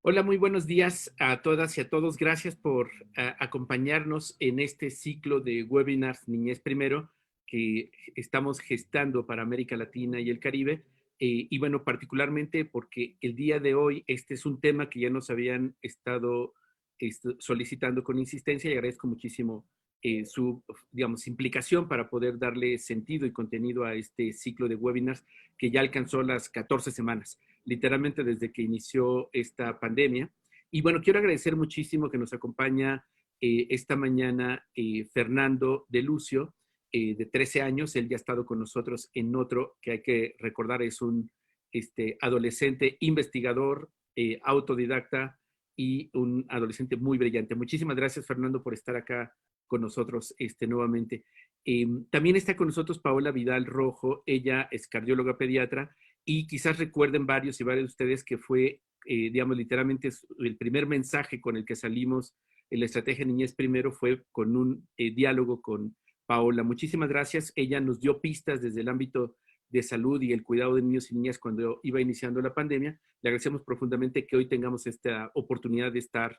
Hola, muy buenos días a todas y a todos. Gracias por acompañarnos en este ciclo de webinars Niñez Primero que estamos gestando para América Latina y el Caribe. Y bueno, particularmente porque el día de hoy este es un tema que ya nos habían estado solicitando con insistencia y agradezco muchísimo su, digamos, implicación para poder darle sentido y contenido a este ciclo de webinars que ya alcanzó las 14 semanas, literalmente desde que inició esta pandemia. Y bueno, quiero agradecer muchísimo que nos acompaña esta mañana Fernando de Lucio, de 13 años. Él ya ha estado con nosotros en otro, que hay que recordar, es un adolescente investigador, autodidacta y un adolescente muy brillante. Muchísimas gracias, Fernando, por estar acá con nosotros nuevamente. También está con nosotros Paola Vidal Rojo. Ella es cardióloga pediatra y quizás recuerden varios y varios de ustedes que fue, digamos, literalmente el primer mensaje con el que salimos en la estrategia Niñez Primero fue con un diálogo con Paola. Muchísimas gracias. Ella nos dio pistas desde el ámbito de salud y el cuidado de niños y niñas cuando iba iniciando la pandemia. Le agradecemos profundamente que hoy tengamos esta oportunidad de estar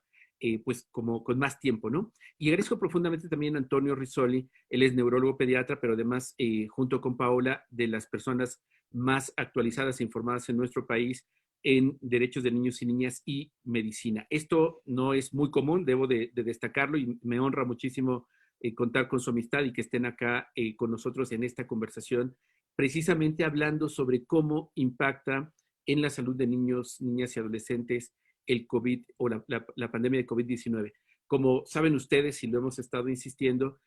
pues como con más tiempo, ¿no? Y agradezco profundamente también a Antonio Rizzoli. Él es neurólogo pediatra, pero además junto con Paola, de las personas más actualizadas e informadas en nuestro país en derechos de niños y niñas y medicina. Esto no es muy común, debo de destacarlo, y me honra muchísimo contar con su amistad y que estén acá con nosotros en esta conversación, precisamente hablando sobre cómo impacta en la salud de niños, niñas y adolescentes el COVID o la pandemia de COVID-19. Como saben ustedes, y lo hemos estado insistiendo,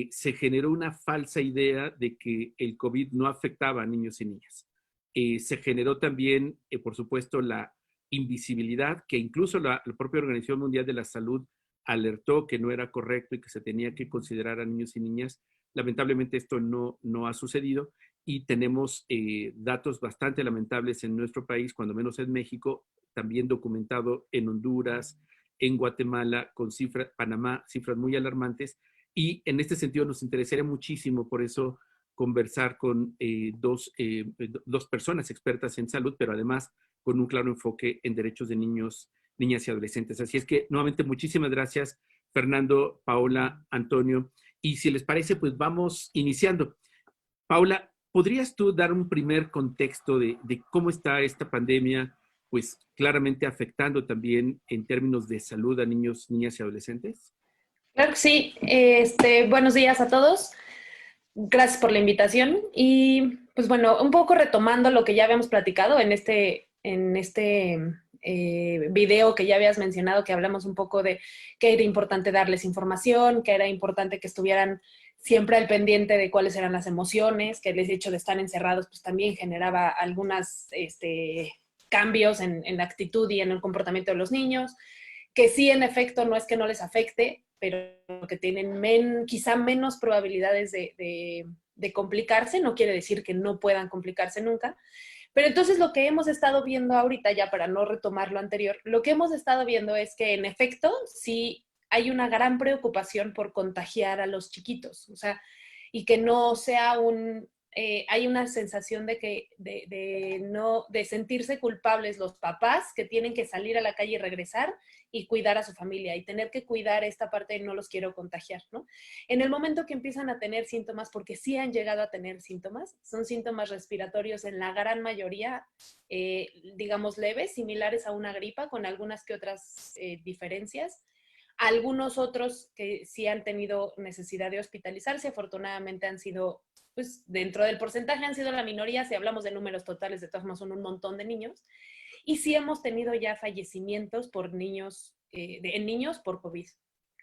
se generó una falsa idea de que el COVID no afectaba a niños y niñas. Se generó también, por supuesto, la invisibilidad, que incluso la propia Organización Mundial de la Salud alertó que no era correcto y que se tenía que considerar a niños y niñas. Lamentablemente esto no ha sucedido y tenemos datos bastante lamentables en nuestro país, cuando menos en México, también documentado en Honduras, en Guatemala, con cifras, Panamá, cifras muy alarmantes. Y en este sentido nos interesaría muchísimo, por eso, conversar con dos personas expertas en salud, pero además con un claro enfoque en derechos de niños, niñas y adolescentes. Así es que, nuevamente, muchísimas gracias, Fernando, Paola, Antonio. Y si les parece, pues vamos iniciando. Paula, ¿podrías tú dar un primer contexto de cómo está esta pandemia, pues claramente afectando también en términos de salud a niños, niñas y adolescentes? Claro que sí. Buenos días a todos. Gracias por la invitación. Y pues bueno, un poco retomando lo que ya habíamos platicado en este video que ya habías mencionado, que hablamos un poco de que era importante darles información, que era importante que estuvieran siempre al pendiente de cuáles eran las emociones, que el hecho de estar encerrados pues también generaba algunos cambios en la actitud y en el comportamiento de los niños, que sí, en efecto, no es que no les afecte, pero que tienen quizá menos probabilidades de complicarse. No quiere decir que no puedan complicarse nunca. Pero entonces lo que hemos estado viendo ahorita, ya para no retomar lo anterior, lo que hemos estado viendo es que en efecto sí hay una gran preocupación por contagiar a los chiquitos, o sea, y que no sea hay una sensación de sentirse culpables los papás que tienen que salir a la calle y regresar y cuidar a su familia y tener que cuidar esta parte de no los quiero contagiar, ¿no? En el momento que empiezan a tener síntomas, porque sí han llegado a tener síntomas, son síntomas respiratorios en la gran mayoría, digamos, leves, similares a una gripa, con algunas que otras diferencias. Algunos otros que sí han tenido necesidad de hospitalizarse, afortunadamente han sido, pues dentro del porcentaje han sido la minoría. Si hablamos de números totales, de todas formas son un montón de niños. Y sí hemos tenido ya fallecimientos por niños, en niños por COVID.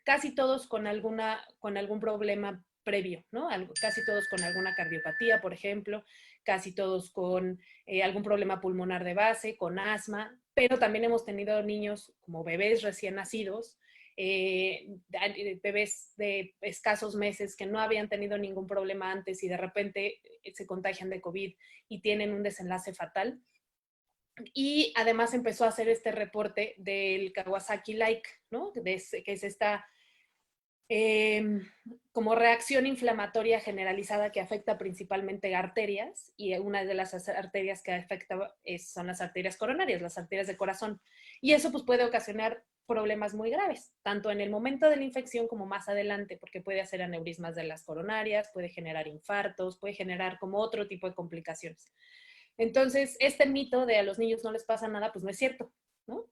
Casi todos con algún problema previo, ¿no? Casi todos con alguna cardiopatía, por ejemplo, casi todos con algún problema pulmonar de base, con asma, pero también hemos tenido niños como bebés recién nacidos, bebés de escasos meses que no habían tenido ningún problema antes y de repente se contagian de COVID y tienen un desenlace fatal. Y además empezó a hacer este reporte del Kawasaki Like, ¿no? Que es esta como reacción inflamatoria generalizada que afecta principalmente arterias, y una de las arterias que afecta son las arterias coronarias, las arterias de corazón. Y eso pues puede ocasionar problemas muy graves, tanto en el momento de la infección como más adelante, porque puede hacer aneurismas de las coronarias, puede generar infartos, puede generar como otro tipo de complicaciones. Entonces, este mito de a los niños no les pasa nada, pues no es cierto, ¿no?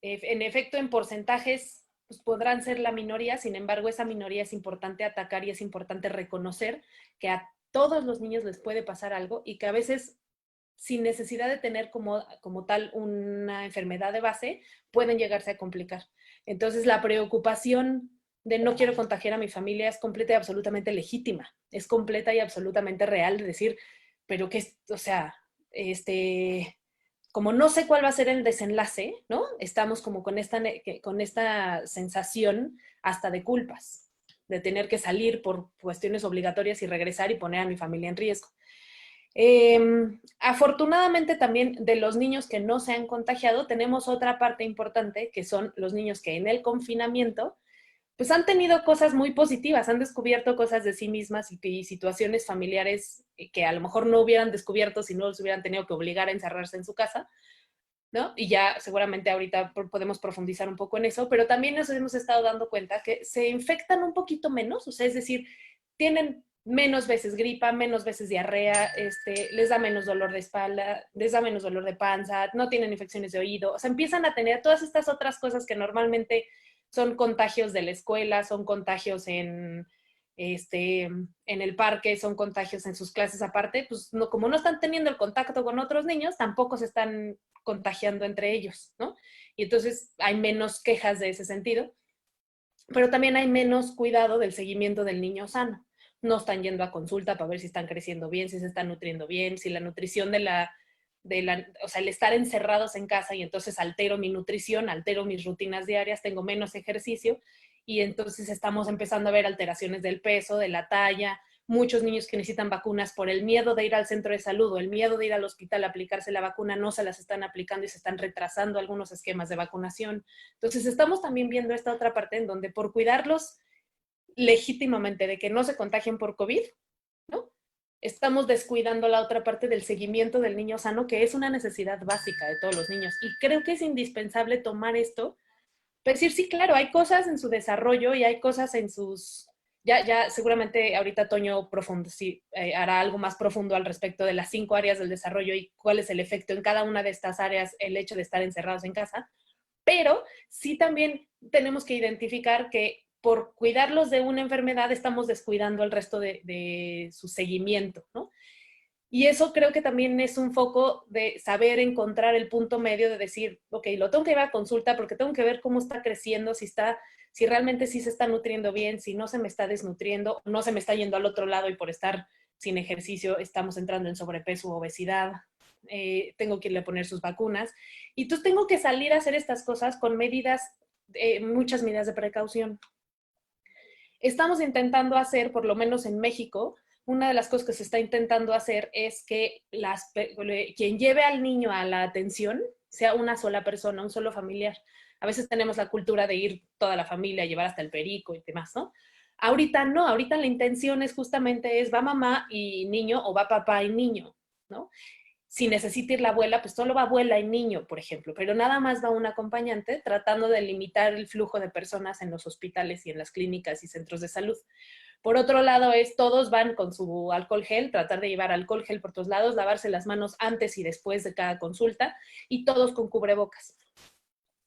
En efecto, en porcentajes pues podrán ser la minoría, sin embargo, esa minoría es importante atacar y es importante reconocer que a todos los niños les puede pasar algo y que a veces, sin necesidad de tener como tal una enfermedad de base, pueden llegarse a complicar. Entonces, la preocupación de no quiero contagiar a mi familia es completa y absolutamente legítima, es completa y absolutamente real de decir, pero que, o sea, como no sé cuál va a ser el desenlace, ¿no? Estamos como con esta sensación hasta de culpas, de tener que salir por cuestiones obligatorias y regresar y poner a mi familia en riesgo. Afortunadamente también de los niños que no se han contagiado, tenemos otra parte importante, que son los niños que en el confinamiento pues han tenido cosas muy positivas, han descubierto cosas de sí mismas y situaciones familiares que a lo mejor no hubieran descubierto si no los hubieran tenido que obligar a encerrarse en su casa, ¿no? Y ya seguramente ahorita podemos profundizar un poco en eso, pero también nos hemos estado dando cuenta que se infectan un poquito menos, o sea, es decir, tienen menos veces gripa, menos veces diarrea, les da menos dolor de espalda, les da menos dolor de panza, no tienen infecciones de oído, o sea, empiezan a tener todas estas otras cosas que normalmente son contagios de la escuela, son contagios en el parque, son contagios en sus clases aparte, pues no, como no están teniendo el contacto con otros niños, tampoco se están contagiando entre ellos, ¿no? Y entonces hay menos quejas de ese sentido, pero también hay menos cuidado del seguimiento del niño sano. No están yendo a consulta para ver si están creciendo bien, si se están nutriendo bien, si la nutrición o sea, el estar encerrados en casa y entonces altero mi nutrición, altero mis rutinas diarias, tengo menos ejercicio y entonces estamos empezando a ver alteraciones del peso, de la talla, muchos niños que necesitan vacunas por el miedo de ir al centro de salud o el miedo de ir al hospital a aplicarse la vacuna, no se las están aplicando y se están retrasando algunos esquemas de vacunación. Entonces estamos también viendo esta otra parte en donde por cuidarlos legítimamente de que no se contagien por COVID, ¿no? Estamos descuidando la otra parte del seguimiento del niño sano, que es una necesidad básica de todos los niños. Y creo que es indispensable tomar esto, para decir, sí, claro, hay cosas en su desarrollo y hay cosas en sus... Ya seguramente ahorita Toño sí, hará algo más profundo al respecto de las 5 áreas del desarrollo y cuál es el efecto en cada una de estas áreas, el hecho de estar encerrados en casa, pero sí también tenemos que identificar que por cuidarlos de una enfermedad estamos descuidando el resto de su seguimiento, ¿no? Y eso creo que también es un foco de saber encontrar el punto medio de decir, ok, lo tengo que llevar a consulta porque tengo que ver cómo está creciendo, si realmente sí se está nutriendo bien, si no se me está desnutriendo, no se me está yendo al otro lado y por estar sin ejercicio estamos entrando en sobrepeso u obesidad, tengo que irle a poner sus vacunas. Y entonces tengo que salir a hacer estas cosas con muchas medidas de precaución. Estamos intentando hacer, por lo menos en México, una de las cosas que se está intentando hacer es que quien lleve al niño a la atención sea una sola persona, un solo familiar. A veces tenemos la cultura de ir toda la familia, llevar hasta el perico y demás, ¿no? Ahorita no, ahorita la intención es justamente va mamá y niño o va papá y niño, ¿no? Si necesita ir la abuela, pues solo va abuela y niño, por ejemplo, pero nada más va un acompañante tratando de limitar el flujo de personas en los hospitales y en las clínicas y centros de salud. Por otro lado todos van con su alcohol gel, tratar de llevar alcohol gel por todos lados, lavarse las manos antes y después de cada consulta y todos con cubrebocas.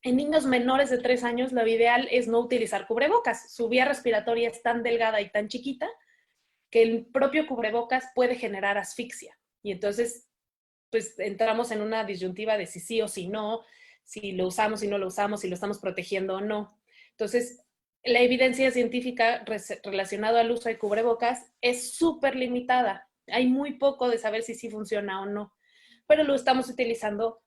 En niños menores de 3 años, lo ideal es no utilizar cubrebocas. Su vía respiratoria es tan delgada y tan chiquita que el propio cubrebocas puede generar asfixia. Y entonces pues entramos en una disyuntiva de si sí o si no, si lo usamos, si no lo usamos, si lo estamos protegiendo o no. Entonces, la evidencia científica relacionada al uso de cubrebocas es súper limitada. Hay muy poco de saber si sí funciona o no, pero lo estamos utilizando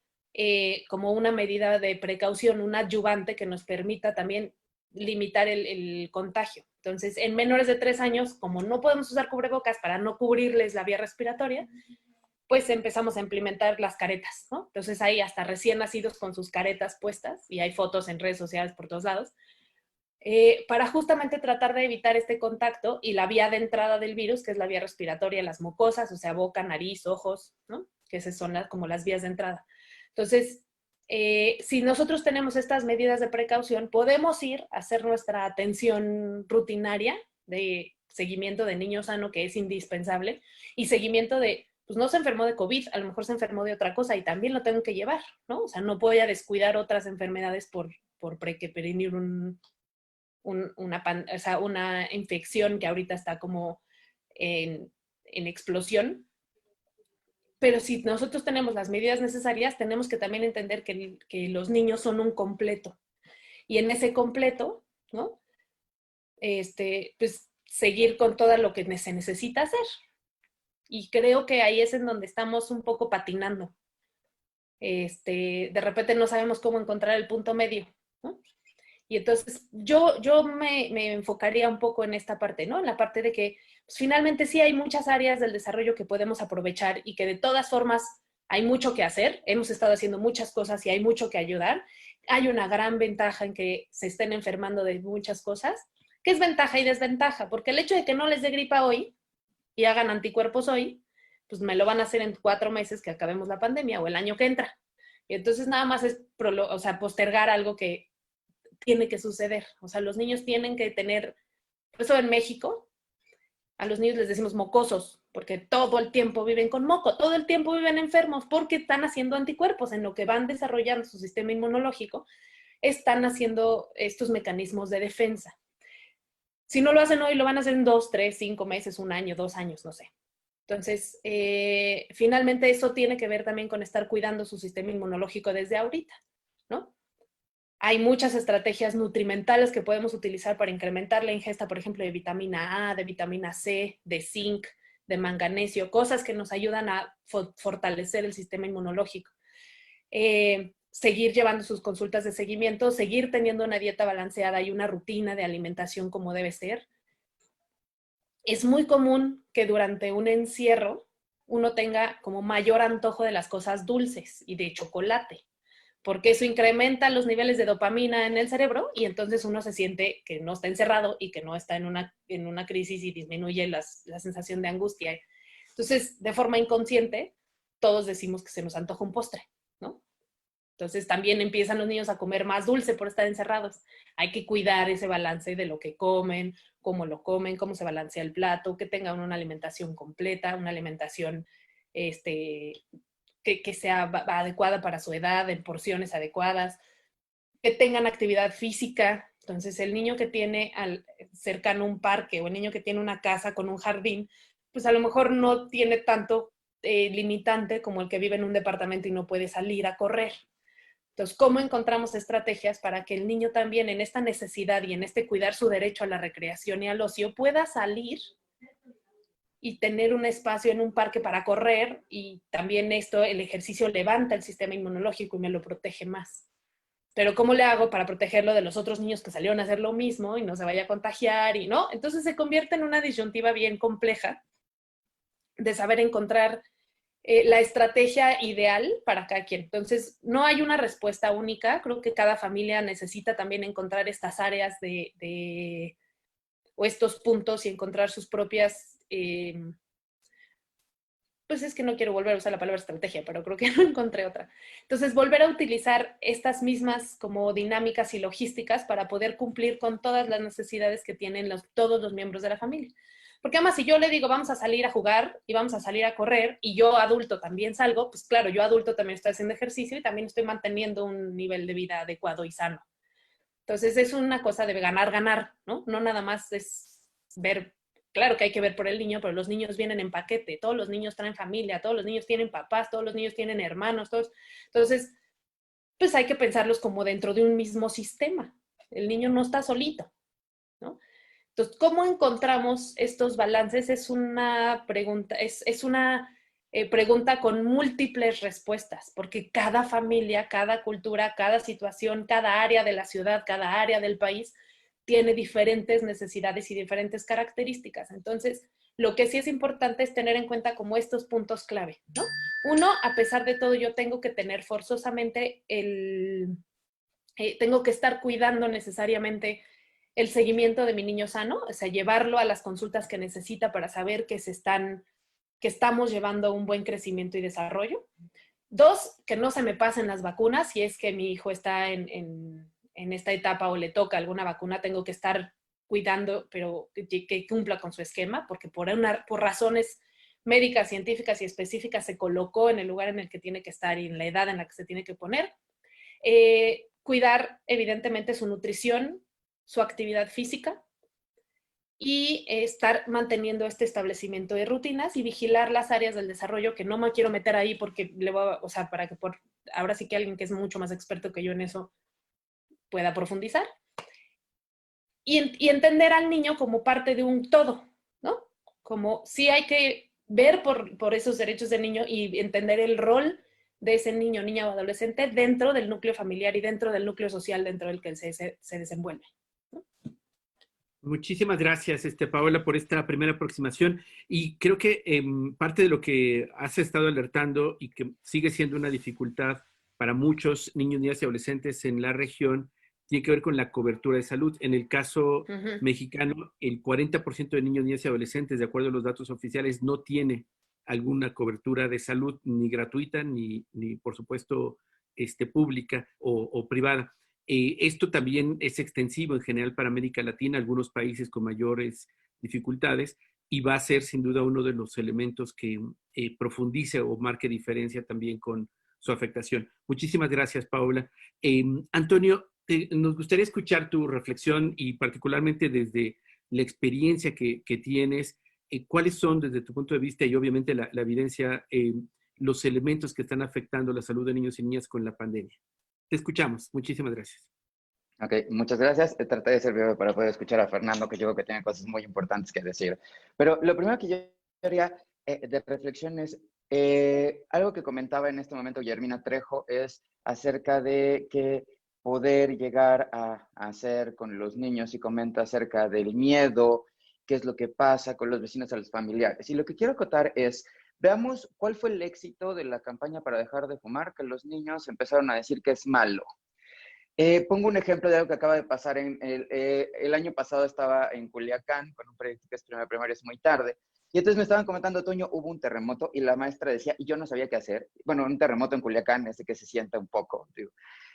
como una medida de precaución, un adyuvante que nos permita también limitar el contagio. Entonces, en menores de 3 años, como no podemos usar cubrebocas para no cubrirles la vía respiratoria, pues empezamos a implementar las caretas, ¿no? Entonces hay hasta recién nacidos con sus caretas puestas y hay fotos en redes sociales por todos lados. para justamente tratar de evitar este contacto y la vía de entrada del virus, que es la vía respiratoria, las mucosas, o sea, boca, nariz, ojos, ¿no? Que esas son como las vías de entrada. Entonces, si nosotros tenemos estas medidas de precaución, podemos ir a hacer nuestra atención rutinaria de seguimiento de niño sano, que es indispensable, y seguimiento de, pues no se enfermó de COVID, a lo mejor se enfermó de otra cosa y también lo tengo que llevar, ¿no? O sea, no voy a descuidar otras enfermedades por prevenir o sea, una infección que ahorita está como en explosión. Pero si nosotros tenemos las medidas necesarias, tenemos que también entender que los niños son un completo. Y en ese completo, ¿no? Pues seguir con todo lo que se necesita hacer. Y creo que ahí es en donde estamos un poco patinando. De repente no sabemos cómo encontrar el punto medio, ¿no? Y entonces yo me enfocaría un poco en esta parte, ¿no? En la parte de que pues, finalmente sí hay muchas áreas del desarrollo que podemos aprovechar y que de todas formas hay mucho que hacer. Hemos estado haciendo muchas cosas y hay mucho que ayudar. Hay una gran ventaja en que se estén enfermando de muchas cosas. ¿Qué es ventaja y desventaja? Porque el hecho de que no les dé gripa hoy y hagan anticuerpos hoy, pues me lo van a hacer en 4 meses que acabemos la pandemia o el año que entra. Y entonces nada más es o sea, postergar algo que tiene que suceder. O sea, los niños tienen que tener, por eso en México, a los niños les decimos mocosos, porque todo el tiempo viven con moco, todo el tiempo viven enfermos, porque están haciendo anticuerpos, en lo que van desarrollando su sistema inmunológico, están haciendo estos mecanismos de defensa. Si no lo hacen hoy, lo van a hacer en 2, 3, 5 meses, 1 año, 2 años, no sé. Entonces, finalmente eso tiene que ver también con estar cuidando su sistema inmunológico desde ahorita, ¿no? Hay muchas estrategias nutrimentales que podemos utilizar para incrementar la ingesta, por ejemplo, de vitamina A, de vitamina C, de zinc, de manganesio, cosas que nos ayudan a fortalecer el sistema inmunológico. Seguir llevando sus consultas de seguimiento, seguir teniendo una dieta balanceada y una rutina de alimentación como debe ser. Es muy común que durante un encierro uno tenga como mayor antojo de las cosas dulces y de chocolate, porque eso incrementa los niveles de dopamina en el cerebro y entonces uno se siente que no está encerrado y que no está en una crisis y disminuye la sensación de angustia. Entonces, de forma inconsciente, todos decimos que se nos antoja un postre, ¿no? Entonces también empiezan los niños a comer más dulce por estar encerrados. Hay que cuidar ese balance de lo que comen, cómo lo comen, cómo se balancea el plato, que tengan una alimentación completa, una alimentación que sea adecuada para su edad, en porciones adecuadas, que tengan actividad física. Entonces, el niño que tiene cercano un parque o el niño que tiene una casa con un jardín, pues a lo mejor no tiene tanto limitante como el que vive en un departamento y no puede salir a correr. Entonces, ¿cómo encontramos estrategias para que el niño también en esta necesidad y en este cuidar su derecho a la recreación y al ocio pueda salir y tener un espacio en un parque para correr? Y también esto, el ejercicio levanta el sistema inmunológico y me lo protege más. Pero ¿cómo le hago para protegerlo de los otros niños que salieron a hacer lo mismo y no se vaya a contagiar? Y no, entonces se convierte en una disyuntiva bien compleja de saber encontrar la estrategia ideal para cada quien. Entonces, no hay una respuesta única. Creo que cada familia necesita también encontrar estas áreas o estos puntos y encontrar sus propias pues es que no quiero volver a usar la palabra estrategia, pero creo que no encontré otra. Entonces, volver a utilizar estas mismas como dinámicas y logísticas para poder cumplir con todas las necesidades que tienen todos los miembros de la familia. Porque además, si yo le digo, vamos a salir a jugar y vamos a salir a correr, y yo adulto también salgo, pues claro, yo adulto también estoy haciendo ejercicio y también estoy manteniendo un nivel de vida adecuado y sano. Entonces, es una cosa de ganar, ganar, ¿no? No nada más es ver. Claro que hay que ver por el niño, pero los niños vienen en paquete, todos los niños traen familia, todos los niños tienen papás, todos los niños tienen hermanos, todos. Entonces, pues hay que pensarlos como dentro de un mismo sistema. El niño no está solito, ¿no? Entonces, ¿cómo encontramos estos balances? Es una pregunta, es una pregunta con múltiples respuestas, porque cada familia, cada cultura, cada situación, cada área de la ciudad, cada área del país tiene diferentes necesidades y diferentes características. Entonces, lo que sí es importante es tener en cuenta como estos puntos clave, ¿no? Uno, a pesar de todo, yo tengo que tener forzosamente tengo que estar cuidando necesariamente el seguimiento de mi niño sano, o sea, llevarlo a las consultas que necesita para saber que estamos llevando un buen crecimiento y desarrollo. 2, que no se me pasen las vacunas. Si es que mi hijo está en esta etapa o le toca alguna vacuna, tengo que estar cuidando, pero que cumpla con su esquema, porque por razones médicas, científicas y específicas se colocó en el lugar en el que tiene que estar y en la edad en la que se tiene que poner. Cuidar, evidentemente, su nutrición, su actividad física, y estar manteniendo este establecimiento de rutinas y vigilar las áreas del desarrollo, que no me quiero meter ahí porque o sea, para que ahora sí que alguien que es mucho más experto que yo en eso pueda profundizar. Y entender al niño como parte de un todo, ¿no? Como sí hay que ver por esos derechos del niño y entender el rol de ese niño, niña o adolescente dentro del núcleo familiar y dentro del núcleo social dentro del que él se desenvuelve. Muchísimas gracias, Paola, por esta primera aproximación. Y creo que parte de lo que has estado alertando y que sigue siendo una dificultad para muchos niños, niñas y adolescentes en la región tiene que ver con la cobertura de salud. En el caso mexicano, el 40% de niños, niñas y adolescentes, de acuerdo a los datos oficiales, no tiene alguna cobertura de salud ni gratuita ni por supuesto, pública o privada. Esto también es extensivo en general para América Latina, algunos países con mayores dificultades, y va a ser sin duda uno de los elementos que profundice o marque diferencia también con su afectación. Muchísimas gracias, Paola. Antonio, nos gustaría escuchar tu reflexión y particularmente desde la experiencia que tienes, cuáles son desde tu punto de vista y obviamente la evidencia, los elementos que están afectando la salud de niños y niñas con la pandemia. Te escuchamos. Muchísimas gracias. Ok, muchas gracias. Traté de ser breve para poder escuchar a Fernando, que yo creo que tiene cosas muy importantes que decir. Pero lo primero que yo haría de reflexión es algo que comentaba en este momento Guillermina Trejo, es acerca de que poder llegar a hacer con los niños, y comenta acerca del miedo, qué es lo que pasa con los vecinos, a los familiares. Y lo que quiero acotar es, veamos cuál fue el éxito de la campaña para dejar de fumar, que los niños empezaron a decir que es malo. Pongo un ejemplo de algo que acaba de pasar. El año pasado estaba en Culiacán con un proyecto que es primera primaria, es muy tarde. Y entonces me estaban comentando, Toño, hubo un terremoto y la maestra decía, y yo no sabía qué hacer. Bueno, un terremoto en Culiacán, ese que se sienta un poco, digo.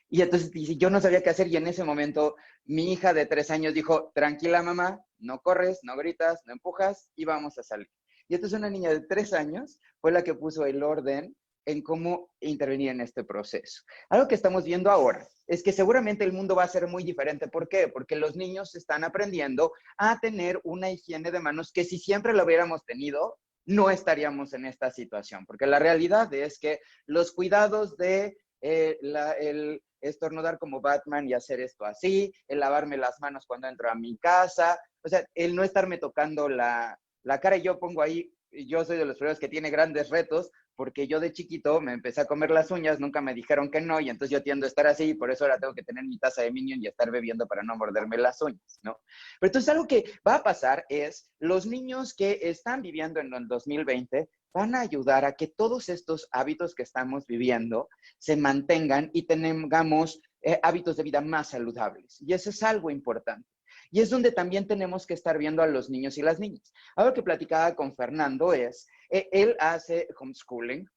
Y entonces dice, yo no sabía qué hacer, y en ese momento mi hija de 3 años dijo, tranquila mamá, no corres, no gritas, no empujas y vamos a salir. Y entonces una niña de 3 años fue la que puso el orden en cómo intervenir en este proceso. Algo que estamos viendo ahora es que seguramente el mundo va a ser muy diferente. ¿Por qué? Porque los niños están aprendiendo a tener una higiene de manos que si siempre lo hubiéramos tenido, no estaríamos en esta situación. Porque la realidad es que los cuidados de el estornudar como Batman y hacer esto así, el lavarme las manos cuando entro a mi casa, o sea, el no estarme tocando la cara, y yo pongo ahí, yo soy de los primeros que tiene grandes retos, porque yo de chiquito me empecé a comer las uñas, nunca me dijeron que no, y entonces yo tiendo a estar así, y por eso ahora tengo que tener mi taza de Minion y estar bebiendo para no morderme las uñas, ¿no? Pero entonces algo que va a pasar es, los niños que están viviendo en el 2020 van a ayudar a que todos estos hábitos que estamos viviendo se mantengan y tengamos hábitos de vida más saludables. Y eso es algo importante. Y es donde también tenemos que estar viendo a los niños y las niñas. Algo que platicaba con Fernando es, él hace homeschooling,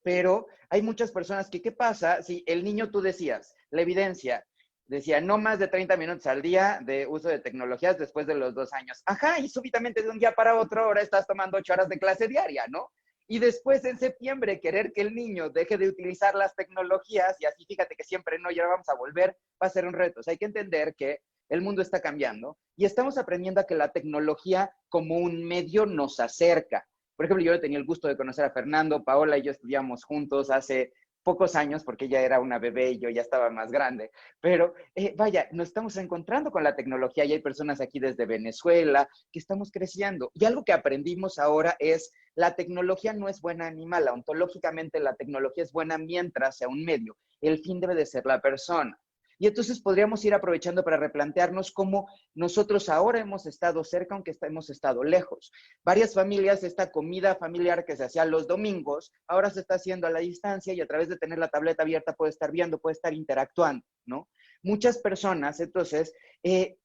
pero hay muchas personas que, ¿qué pasa si el niño, tú decías, la evidencia, decía, no más de 30 minutos al día de uso de tecnologías después de los 2 años? Ajá, y súbitamente de un día para otro ahora estás tomando 8 horas de clase diaria, ¿no? Y después en septiembre querer que el niño deje de utilizar las tecnologías, y así fíjate que siempre no, y ahora vamos a volver, va a ser un reto. O sea, hay que entender que el mundo está cambiando y estamos aprendiendo a que la tecnología como un medio nos acerca. Por ejemplo, yo tenía el gusto de conocer a Fernando, Paola y yo estudiamos juntos hace pocos años, porque ella era una bebé y yo ya estaba más grande, pero vaya, nos estamos encontrando con la tecnología, y hay personas aquí desde Venezuela que estamos creciendo, y algo que aprendimos ahora es, la tecnología no es buena ni mala, ontológicamente la tecnología es buena mientras sea un medio, el fin debe de ser la persona. Y entonces podríamos ir aprovechando para replantearnos cómo nosotros ahora hemos estado cerca, aunque hemos estado lejos. Varias familias, esta comida familiar que se hacía los domingos, ahora se está haciendo a la distancia, y a través de tener la tableta abierta puede estar viendo, puede estar interactuando, ¿no? Muchas personas, entonces,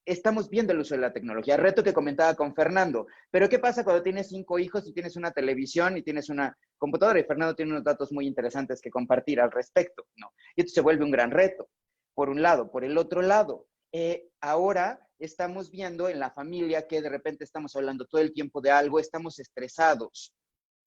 estamos viendo el uso de la tecnología. Reto que comentaba con Fernando. Pero ¿qué pasa cuando tienes 5 hijos y tienes una televisión y tienes una computadora? Y Fernando tiene unos datos muy interesantes que compartir al respecto, ¿no? Y esto se vuelve un gran reto, por un lado. Por el otro lado, ahora estamos viendo en la familia que de repente estamos hablando todo el tiempo de algo, estamos estresados,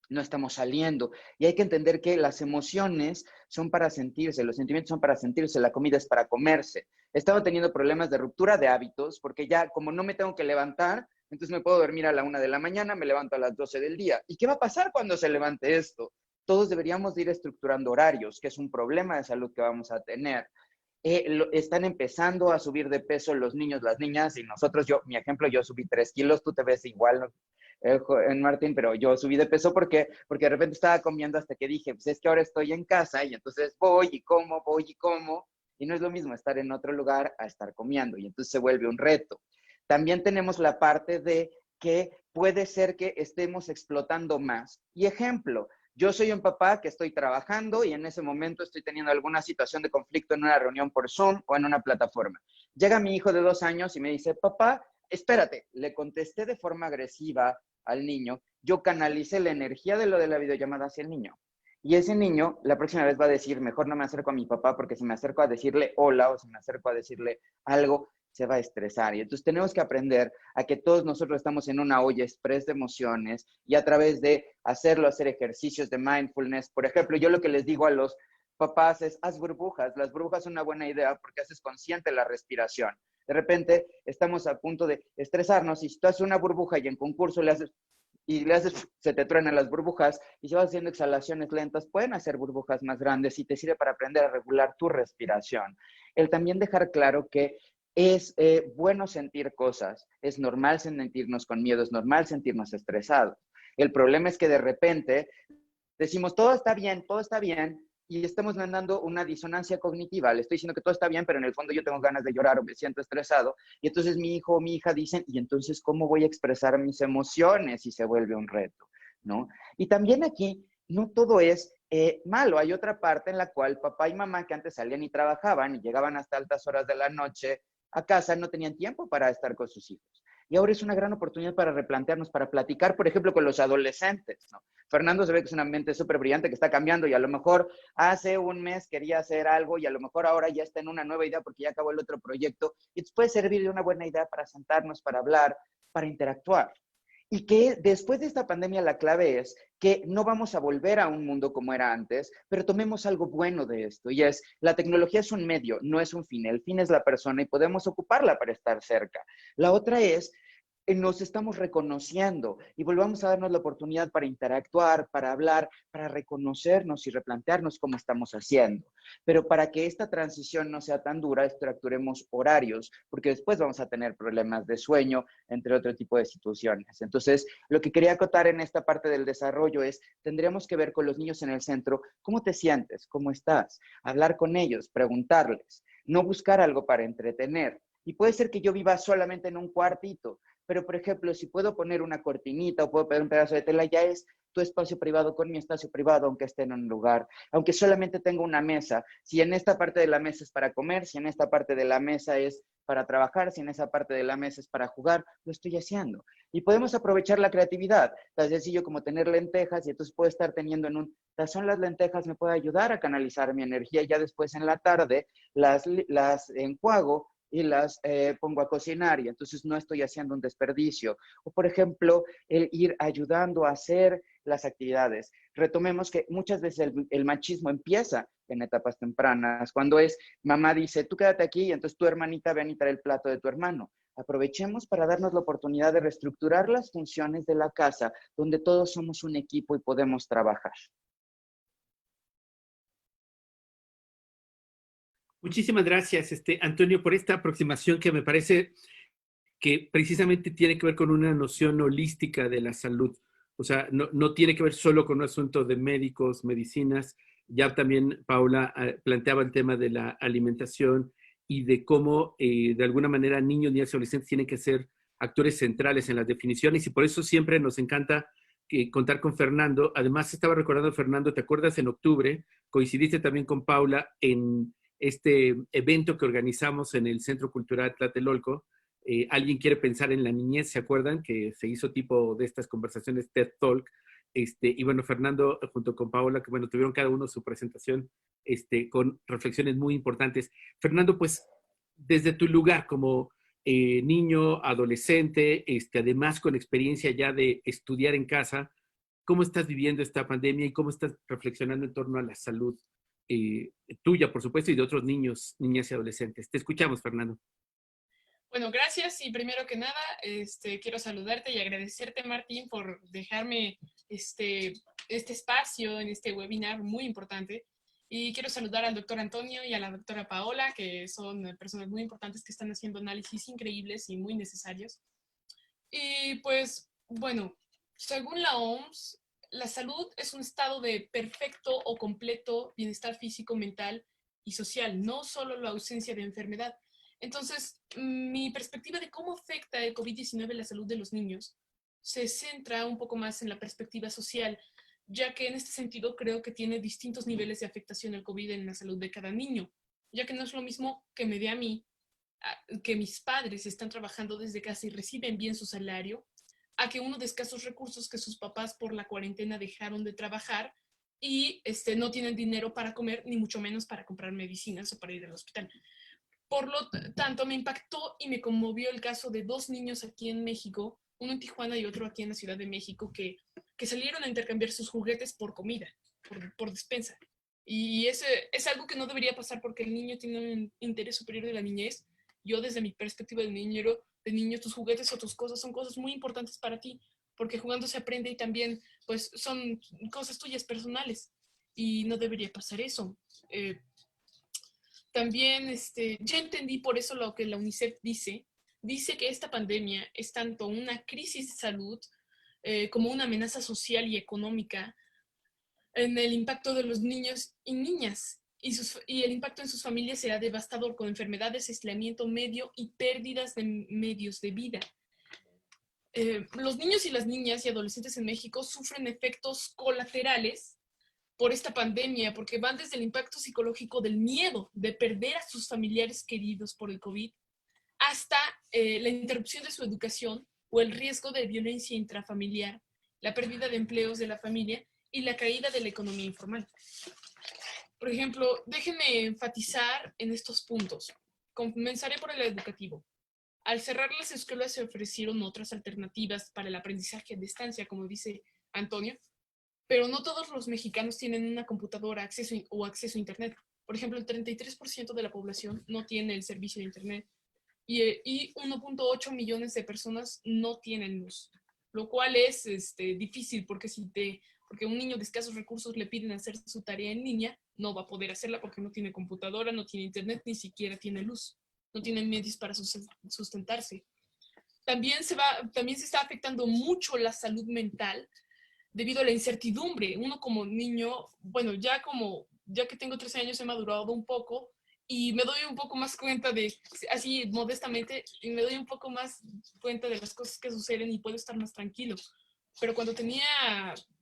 no estamos saliendo. Y hay que entender que las emociones son para sentirse, los sentimientos son para sentirse, la comida es para comerse. He estado teniendo problemas de ruptura de hábitos porque ya como no me tengo que levantar, entonces me puedo dormir a la 1 de la mañana, me levanto a las 12 del día. ¿Y qué va a pasar cuando se levante esto? Todos deberíamos de ir estructurando horarios, que es un problema de salud que vamos a tener. Están empezando a subir de peso los niños, las niñas, y nosotros, mi ejemplo, yo subí 3 kilos, tú te ves igual, ¿no? Martín, pero yo subí de peso porque de repente estaba comiendo hasta que dije, pues es que ahora estoy en casa y entonces voy y como, y no es lo mismo estar en otro lugar a estar comiendo, y entonces se vuelve un reto. También tenemos la parte de que puede ser que estemos explotando más. Y ejemplo, yo soy un papá que estoy trabajando y en ese momento estoy teniendo alguna situación de conflicto en una reunión por Zoom o en una plataforma. Llega mi hijo de 2 años y me dice, papá, espérate, le contesté de forma agresiva al niño, yo canalicé la energía de lo de la videollamada hacia el niño. Y ese niño la próxima vez va a decir, mejor no me acerco a mi papá porque si me acerco a decirle hola o si me acerco a decirle algo, se va a estresar. Y entonces tenemos que aprender a que todos nosotros estamos en una olla express de emociones y a través de hacer ejercicios de mindfulness. Por ejemplo, yo lo que les digo a los papás es, haz burbujas. Las burbujas son una buena idea porque haces consciente la respiración. De repente estamos a punto de estresarnos y si tú haces una burbuja y en concurso le haces, se te truenan las burbujas y si vas haciendo exhalaciones lentas, pueden hacer burbujas más grandes y te sirve para aprender a regular tu respiración. El también dejar claro que es bueno sentir cosas, es normal sentirnos con miedo, es normal sentirnos estresados. El problema es que de repente decimos, todo está bien, y estamos mandando una disonancia cognitiva. Le estoy diciendo que todo está bien, pero en el fondo yo tengo ganas de llorar o me siento estresado. Y entonces mi hijo o mi hija dicen, ¿y entonces cómo voy a expresar mis emociones? Y se vuelve un reto, ¿no? Y también aquí, no todo es malo. Hay otra parte en la cual papá y mamá que antes salían y trabajaban y llegaban hasta altas horas de la noche a casa, no tenían tiempo para estar con sus hijos. Y ahora es una gran oportunidad para replantearnos, para platicar, por ejemplo, con los adolescentes, ¿no? Fernando se ve que es una mente súper brillante que está cambiando y a lo mejor hace un mes quería hacer algo y a lo mejor ahora ya está en una nueva idea porque ya acabó el otro proyecto y puede servir de una buena idea para sentarnos, para hablar, para interactuar. Y que después de esta pandemia la clave es que no vamos a volver a un mundo como era antes, pero tomemos algo bueno de esto. Y es, la tecnología es un medio, no es un fin. El fin es la persona y podemos ocuparla para estar cerca. La otra es nos estamos reconociendo y volvamos a darnos la oportunidad para interactuar, para hablar, para reconocernos y replantearnos cómo estamos haciendo. Pero para que esta transición no sea tan dura, estructuremos horarios, porque después vamos a tener problemas de sueño, entre otro tipo de situaciones. Entonces, lo que quería acotar en esta parte del desarrollo es, tendríamos que ver con los niños en el centro, ¿cómo te sientes? ¿Cómo estás? Hablar con ellos, preguntarles, no buscar algo para entretener. Y puede ser que yo viva solamente en un cuartito, pero, por ejemplo, si puedo poner una cortinita o puedo poner un pedazo de tela, ya es tu espacio privado con mi espacio privado, aunque esté en un lugar, aunque solamente tenga una mesa. Si en esta parte de la mesa es para comer, si en esta parte de la mesa es para trabajar, si en esa parte de la mesa es para jugar, lo estoy haciendo. Y podemos aprovechar la creatividad, tan sencillo como tener lentejas y entonces puedo estar teniendo en un tazón las lentejas, me puede ayudar a canalizar mi energía y ya después en la tarde las enjuago y las pongo a cocinar y entonces no estoy haciendo un desperdicio. O, por ejemplo, el ir ayudando a hacer las actividades. Retomemos que muchas veces el machismo empieza en etapas tempranas, cuando es mamá dice, tú quédate aquí y entonces tu hermanita ven y trae el plato de tu hermano. Aprovechemos para darnos la oportunidad de reestructurar las funciones de la casa, donde todos somos un equipo y podemos trabajar. Muchísimas gracias, Antonio, por esta aproximación que me parece que precisamente tiene que ver con una noción holística de la salud. O sea, no tiene que ver solo con un asunto de médicos, medicinas. Ya también Paula planteaba el tema de la alimentación y de cómo, de alguna manera, niños y adolescentes tienen que ser actores centrales en las definiciones y por eso siempre nos encanta contar con Fernando. Además, estaba recordando, Fernando, ¿te acuerdas? En octubre coincidiste también con Paula en este evento que organizamos en el Centro Cultural Tlatelolco. Alguien quiere pensar en la niñez, ¿se acuerdan? Que se hizo tipo de estas conversaciones TED Talk. Y bueno, Fernando junto con Paola, que bueno, tuvieron cada uno su presentación con reflexiones muy importantes. Fernando, pues desde tu lugar como niño, adolescente, además con experiencia ya de estudiar en casa, ¿cómo estás viviendo esta pandemia y cómo estás reflexionando en torno a la salud tuya, por supuesto, y de otros niños, niñas y adolescentes? Te escuchamos, Fernando. Bueno, gracias y primero que nada quiero saludarte y agradecerte, Martín, por dejarme este espacio en este webinar muy importante. Y quiero saludar al doctor Antonio y a la doctora Paola, que son personas muy importantes que están haciendo análisis increíbles y muy necesarios. Y pues, bueno, según la OMS, la salud es un estado de perfecto o completo bienestar físico, mental y social, no solo la ausencia de enfermedad. Entonces, mi perspectiva de cómo afecta el COVID-19 la salud de los niños se centra un poco más en la perspectiva social, ya que en este sentido creo que tiene distintos niveles de afectación el COVID en la salud de cada niño, ya que no es lo mismo que me dé a mí, que mis padres están trabajando desde casa y reciben bien su salario, a que uno de escasos recursos que sus papás por la cuarentena dejaron de trabajar y no tienen dinero para comer, ni mucho menos para comprar medicinas o para ir al hospital. Por lo tanto, me impactó y me conmovió el caso de dos niños aquí en México, uno en Tijuana y otro aquí en la Ciudad de México, que salieron a intercambiar sus juguetes por comida, por despensa. Y ese es algo que no debería pasar porque el niño tiene un interés superior de la niñez. Yo desde mi perspectiva de niño, tus juguetes o tus cosas son cosas muy importantes para ti, porque jugando se aprende y también pues son cosas tuyas personales y no debería pasar eso. También ya entendí por eso lo que la UNICEF dice que esta pandemia es tanto una crisis de salud como una amenaza social y económica en el impacto de los niños y niñas. Y el impacto en sus familias será devastador con enfermedades, aislamiento medio y pérdidas de medios de vida. Los niños y las niñas y adolescentes en México sufren efectos colaterales por esta pandemia, porque van desde el impacto psicológico del miedo de perder a sus familiares queridos por el COVID, hasta la interrupción de su educación o el riesgo de violencia intrafamiliar, la pérdida de empleos de la familia y la caída de la economía informal. Por ejemplo, déjenme enfatizar en estos puntos. Comenzaré por el educativo. Al cerrar las escuelas se ofrecieron otras alternativas para el aprendizaje a distancia, como dice Antonio, pero no todos los mexicanos tienen una computadora acceso a Internet. Por ejemplo, el 33% de la población no tiene el servicio de Internet y 1.8 millones de personas no tienen luz, lo cual es difícil porque un niño de escasos recursos le piden hacer su tarea en línea, no va a poder hacerla porque no tiene computadora, no tiene Internet, ni siquiera tiene luz, no tiene medios para sustentarse. También se está afectando mucho la salud mental debido a la incertidumbre. Uno como niño, bueno, ya que tengo 13 años he madurado un poco y me doy un poco más cuenta así modestamente, y me doy un poco más cuenta de las cosas que suceden y puedo estar más tranquilo. Pero cuando tenía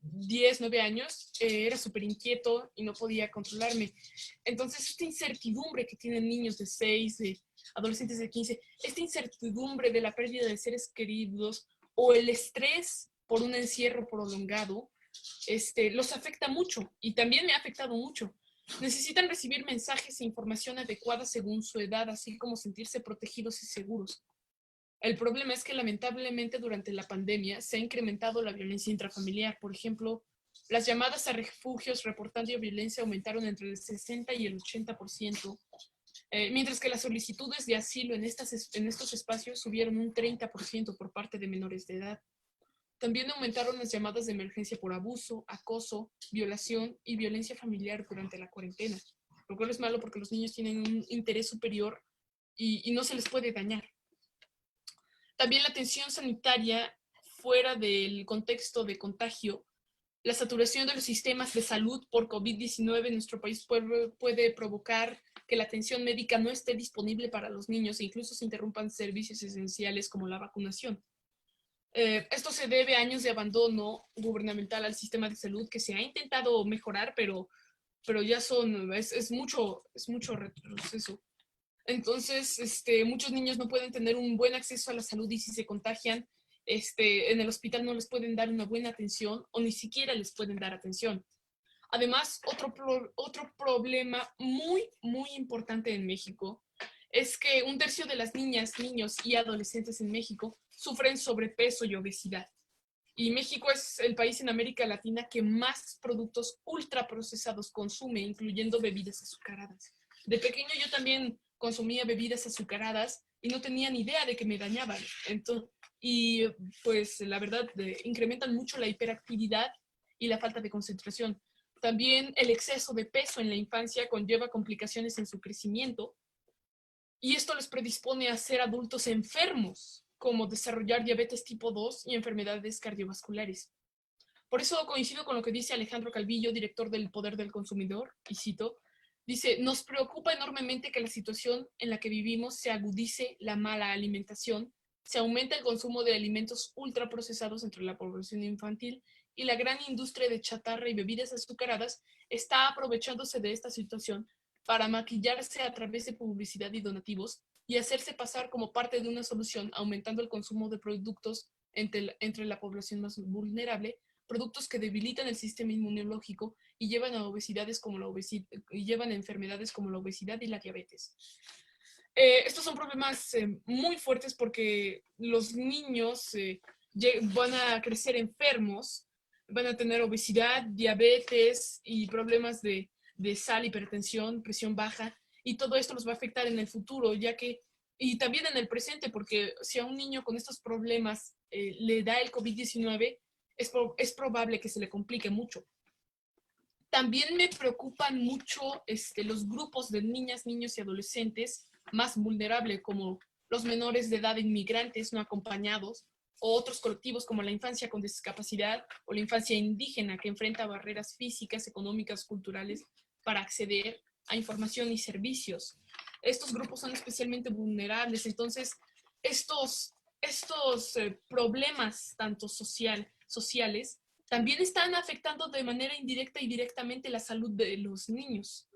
10, 9 años, era súper inquieto y no podía controlarme. Entonces, esta incertidumbre que tienen niños de 6, de adolescentes de 15, esta incertidumbre de la pérdida de seres queridos o el estrés por un encierro prolongado, los afecta mucho y también me ha afectado mucho. Necesitan recibir mensajes e información adecuada según su edad, así como sentirse protegidos y seguros. El problema es que lamentablemente durante la pandemia se ha incrementado la violencia intrafamiliar. Por ejemplo, las llamadas a refugios reportando violencia aumentaron entre el 60 y el 80%, mientras que las solicitudes de asilo en estos espacios subieron un 30% por parte de menores de edad. También aumentaron las llamadas de emergencia por abuso, acoso, violación y violencia familiar durante la cuarentena, lo cual es malo porque los niños tienen un interés superior y no se les puede dañar. También la atención sanitaria fuera del contexto de contagio, la saturación de los sistemas de salud por COVID-19 en nuestro país puede provocar que la atención médica no esté disponible para los niños e incluso se interrumpan servicios esenciales como la vacunación. Esto se debe a años de abandono gubernamental al sistema de salud que se ha intentado mejorar, pero pero ya es mucho retroceso. Entonces, muchos niños no pueden tener un buen acceso a la salud y si se contagian, en el hospital no les pueden dar una buena atención o ni siquiera les pueden dar atención. Además, otro problema muy, muy importante en México es que 1/3 de las niñas, niños y adolescentes en México sufren sobrepeso y obesidad. Y México es el país en América Latina que más productos ultraprocesados consume, incluyendo bebidas azucaradas. De pequeño yo también consumía bebidas azucaradas y no tenía ni idea de que me dañaban. Y pues la verdad incrementan mucho la hiperactividad y la falta de concentración. También el exceso de peso en la infancia conlleva complicaciones en su crecimiento y esto les predispone a ser adultos enfermos, como desarrollar diabetes tipo 2 y enfermedades cardiovasculares. Por eso coincido con lo que dice Alejandro Calvillo, director del Poder del Consumidor, y cito, dice, nos preocupa enormemente que la situación en la que vivimos se agudice la mala alimentación, se aumenta el consumo de alimentos ultraprocesados entre la población infantil y la gran industria de chatarra y bebidas azucaradas está aprovechándose de esta situación para maquillarse a través de publicidad y donativos y hacerse pasar como parte de una solución, aumentando el consumo de productos entre la población más vulnerable, productos que debilitan el sistema inmunológico y llevan a obesidades como y llevan a enfermedades como la obesidad y la diabetes. Estos son problemas muy fuertes porque los niños van a crecer enfermos, van a tener obesidad, diabetes y problemas de sal, hipertensión, presión baja, y todo esto los va a afectar en el futuro, y también en el presente, porque si a un niño con estos problemas le da el COVID-19, es probable que se le complique mucho. También me preocupan mucho los grupos de niñas, niños y adolescentes más vulnerables, como los menores de edad inmigrantes no acompañados, o otros colectivos como la infancia con discapacidad o la infancia indígena que enfrenta barreras físicas, económicas, culturales para acceder a información y servicios. Estos grupos son especialmente vulnerables, entonces estos problemas tanto sociales también están afectando de manera indirecta y directamente la salud de los niños.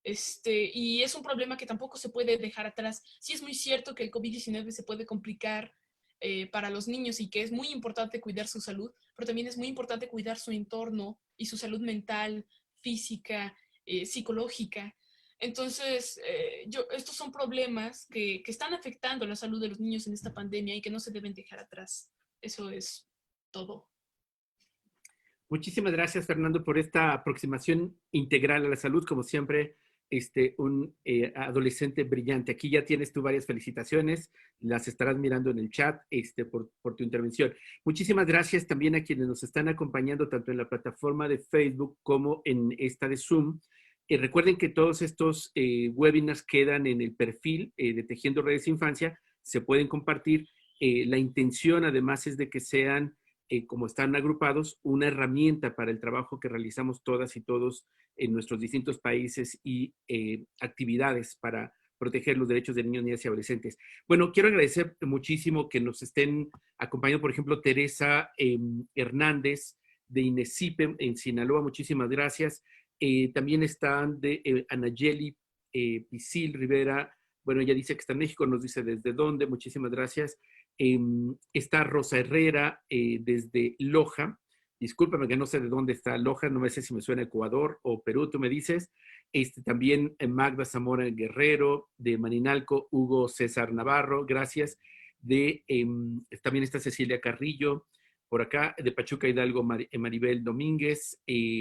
Y es un problema que tampoco se puede dejar atrás. Sí es muy cierto que el COVID-19 se puede complicar para los niños y que es muy importante cuidar su salud, pero también es muy importante cuidar su entorno y su salud mental, física, psicológica. Entonces, estos son problemas que están afectando la salud de los niños en esta pandemia y que no se deben dejar atrás. Eso es todo. Muchísimas gracias, Fernando, por esta aproximación integral a la salud. Como siempre, un adolescente brillante. Aquí ya tienes tú varias felicitaciones, las estarás mirando en el chat por tu intervención. Muchísimas gracias también a quienes nos están acompañando tanto en la plataforma de Facebook como en esta de Zoom. Recuerden que todos estos webinars quedan en el perfil de Tejiendo Redes Infancia, se pueden compartir. La intención además es de que sean como están agrupados, una herramienta para el trabajo que realizamos todas y todos en nuestros distintos países y actividades para proteger los derechos de niños, niñas y adolescentes. Bueno, quiero agradecer muchísimo que nos estén acompañando, por ejemplo, Teresa Hernández de INESIPE en Sinaloa, muchísimas gracias. También están de Anayeli Pisil Rivera, bueno, ella dice que está en México, nos dice desde dónde, muchísimas gracias. Está Rosa Herrera desde Loja. Discúlpame que no sé de dónde está Loja, no me sé si me suena Ecuador o Perú, tú me dices. También Magda Zamora Guerrero, de Maninalco, Hugo César Navarro, gracias. También está Cecilia Carrillo, por acá, de Pachuca Hidalgo, Maribel Domínguez,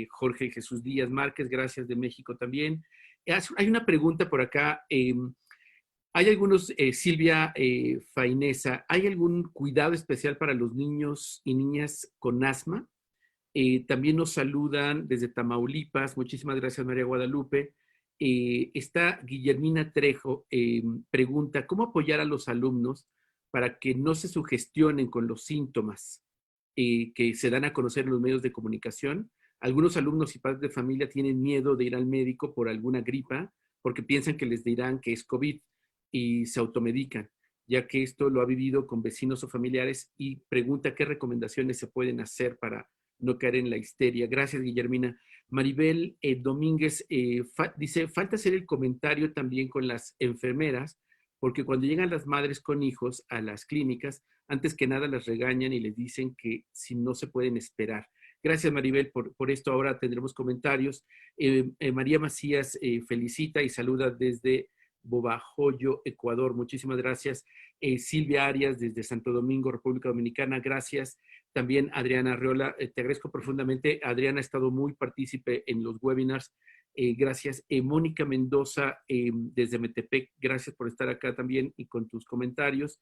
Jorge Jesús Díaz Márquez, gracias, de México también. Hay una pregunta por acá. Hay algunos, Silvia Fainesa, ¿hay algún cuidado especial para los niños y niñas con asma? También nos saludan desde Tamaulipas, muchísimas gracias María Guadalupe. Está Guillermina Trejo, pregunta, ¿cómo apoyar a los alumnos para que no se sugestionen con los síntomas que se dan a conocer en los medios de comunicación? Algunos alumnos y padres de familia tienen miedo de ir al médico por alguna gripa porque piensan que les dirán que es COVID y se automedican, ya que esto lo ha vivido con vecinos o familiares, y pregunta qué recomendaciones se pueden hacer para no caer en la histeria. Gracias, Guillermina. Maribel Domínguez dice, falta hacer el comentario también con las enfermeras, porque cuando llegan las madres con hijos a las clínicas, antes que nada las regañan y les dicen que si no se pueden esperar. Gracias, Maribel, por esto. Ahora tendremos comentarios. María Macías felicita y saluda desde Bobajoyo, Ecuador. Muchísimas gracias. Silvia Arias desde Santo Domingo, República Dominicana. Gracias. También Adriana Arreola, te agradezco profundamente. Adriana ha estado muy partícipe en los webinars. Gracias. Mónica Mendoza desde Metepec, gracias por estar acá también y con tus comentarios.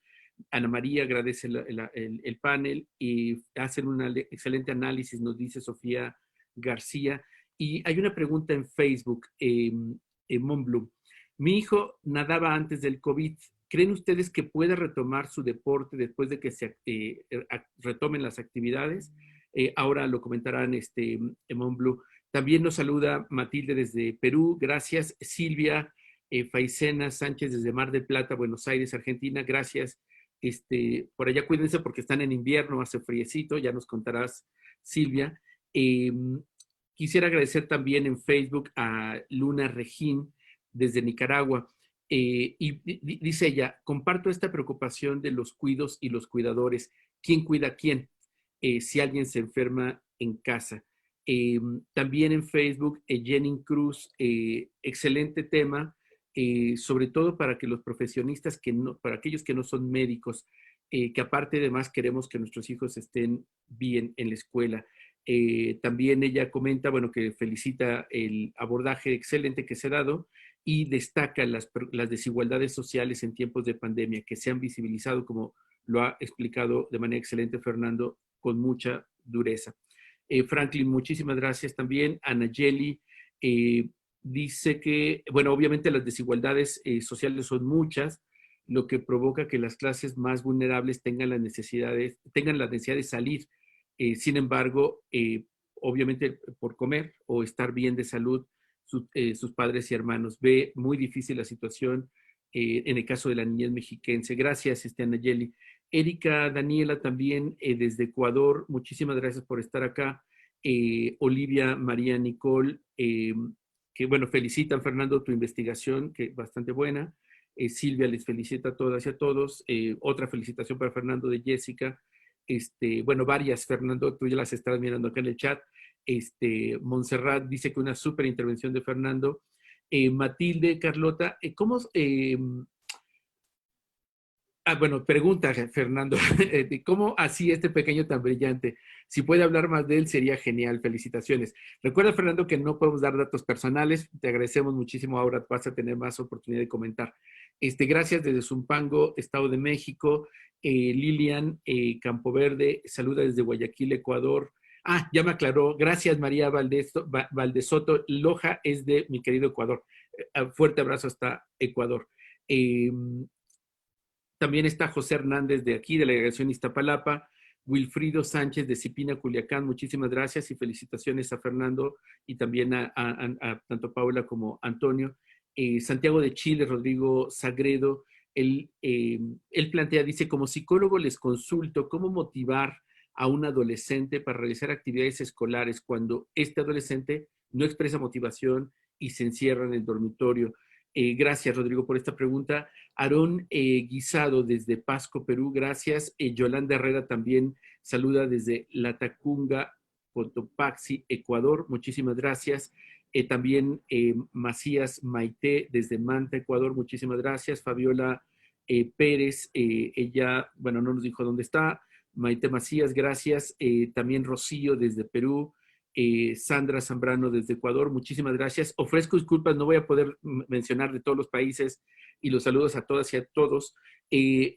Ana María agradece el panel y hacen un excelente análisis, nos dice Sofía García. Y hay una pregunta en Facebook, Monblum. Mi hijo nadaba antes del COVID. ¿Creen ustedes que pueda retomar su deporte después de que se retomen las actividades? Ahora lo comentarán Monblum. También nos saluda Matilde desde Perú. Gracias. Silvia Faicena Sánchez desde Mar del Plata, Buenos Aires, Argentina. Gracias. Por allá cuídense porque están en invierno, hace friecito, ya nos contarás, Silvia. Quisiera agradecer también en Facebook a Luna Regín desde Nicaragua. Y dice ella, comparto esta preocupación de los cuidos y los cuidadores. ¿Quién cuida a quién? Si alguien se enferma en casa. También en Facebook, Jenny Cruz, excelente tema, sobre todo para que los profesionistas, para aquellos que no son médicos, que aparte además queremos que nuestros hijos estén bien en la escuela. También ella comenta, bueno, que felicita el abordaje excelente que se ha dado y destaca las desigualdades sociales en tiempos de pandemia que se han visibilizado, como lo ha explicado de manera excelente Fernando, con mucha dureza. Franklin, muchísimas gracias también. Anayeli dice que, bueno, obviamente las desigualdades sociales son muchas, lo que provoca que las clases más vulnerables tengan la necesidad de salir. Sin embargo, obviamente por comer o estar bien de salud, sus padres y hermanos. Ve muy difícil la situación en el caso de la niñez mexiquense. Gracias, Anayeli. Erika Daniela también desde Ecuador, muchísimas gracias por estar acá. Olivia María Nicole, que bueno, felicitan Fernando tu investigación, que es bastante buena. Silvia les felicita a todas y a todos. Otra felicitación para Fernando de Jessica. Bueno, varias, Fernando, tú ya las estás mirando acá en el chat. Montserrat dice que una súper intervención de Fernando. Matilde, Carlota, ¿cómo... bueno, pregunta, Fernando, ¿cómo así este pequeño tan brillante? Si puede hablar más de él, sería genial. Felicitaciones. Recuerda, Fernando, que no podemos dar datos personales. Te agradecemos muchísimo. Ahora vas a tener más oportunidad de comentar. Gracias desde Zumpango, Estado de México. Lilian Campoverde, saluda desde Guayaquil, Ecuador. Ya me aclaró. Gracias, María Valdesoto. Loja es de mi querido Ecuador. Fuerte abrazo hasta Ecuador. También está José Hernández de aquí, de la delegación Iztapalapa, Wilfrido Sánchez de Cipina, Culiacán, muchísimas gracias y felicitaciones a Fernando y también a tanto Paula como Antonio. Santiago de Chile, Rodrigo Sagredo, él plantea, dice, como psicólogo les consulto cómo motivar a un adolescente para realizar actividades escolares cuando este adolescente no expresa motivación y se encierra en el dormitorio. Gracias, Rodrigo, por esta pregunta. Aarón Guisado desde Pasco, Perú, gracias. Yolanda Herrera también saluda desde Latacunga, Cotopaxi, Ecuador, muchísimas gracias. También Macías Maite desde Manta, Ecuador, muchísimas gracias. Fabiola Pérez, ella, bueno, no nos dijo dónde está. Maite Macías, gracias. También Rocío desde Perú. Sandra Zambrano desde Ecuador, muchísimas gracias. Ofrezco disculpas, no voy a poder mencionar de todos los países y los saludos a todas y a todos.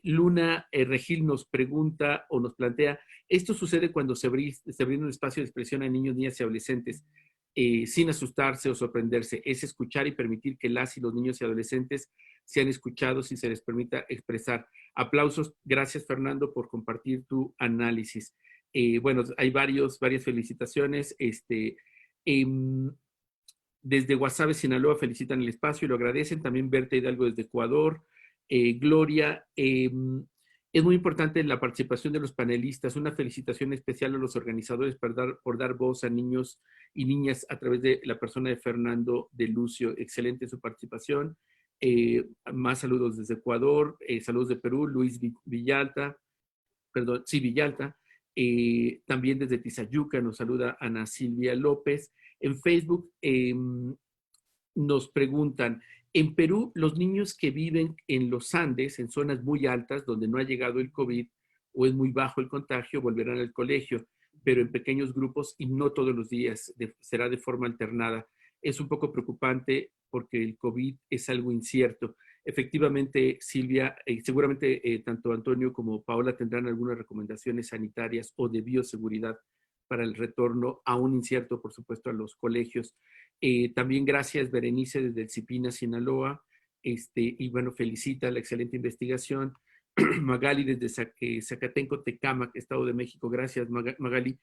Luna Regil nos pregunta o nos plantea, esto sucede cuando se brinda un espacio de expresión a niños, niñas y adolescentes, sin asustarse o sorprenderse. Es escuchar y permitir que las y los niños y adolescentes sean escuchados y se les permita expresar. Aplausos. Gracias, Fernando, por compartir tu análisis. Bueno, hay varias felicitaciones. Desde Guasave, Sinaloa, felicitan el espacio y lo agradecen. También Berta Hidalgo desde Ecuador. Gloria, es muy importante la participación de los panelistas. Una felicitación especial a los organizadores por dar voz a niños y niñas a través de la persona de Fernando de Lucio. Excelente su participación. Más saludos desde Ecuador, saludos de Perú, Luis Villalta, perdón, sí, Villalta. También desde Tizayuca nos saluda Ana Silvia López. En Facebook nos preguntan, en Perú, los niños que viven en los Andes, en zonas muy altas, donde no ha llegado el COVID o es muy bajo el contagio, volverán al colegio, pero en pequeños grupos y no todos los días, será de forma alternada. Es un poco preocupante porque el COVID es algo incierto. Efectivamente, Silvia, seguramente tanto Antonio como Paola tendrán algunas recomendaciones sanitarias o de bioseguridad para el retorno, aún incierto, por supuesto, a los colegios. También gracias, Berenice, desde el Cipina, Sinaloa, y bueno, felicita la excelente investigación. Magali, desde Zacatenco, Tecámac, Estado de México, gracias, Magali.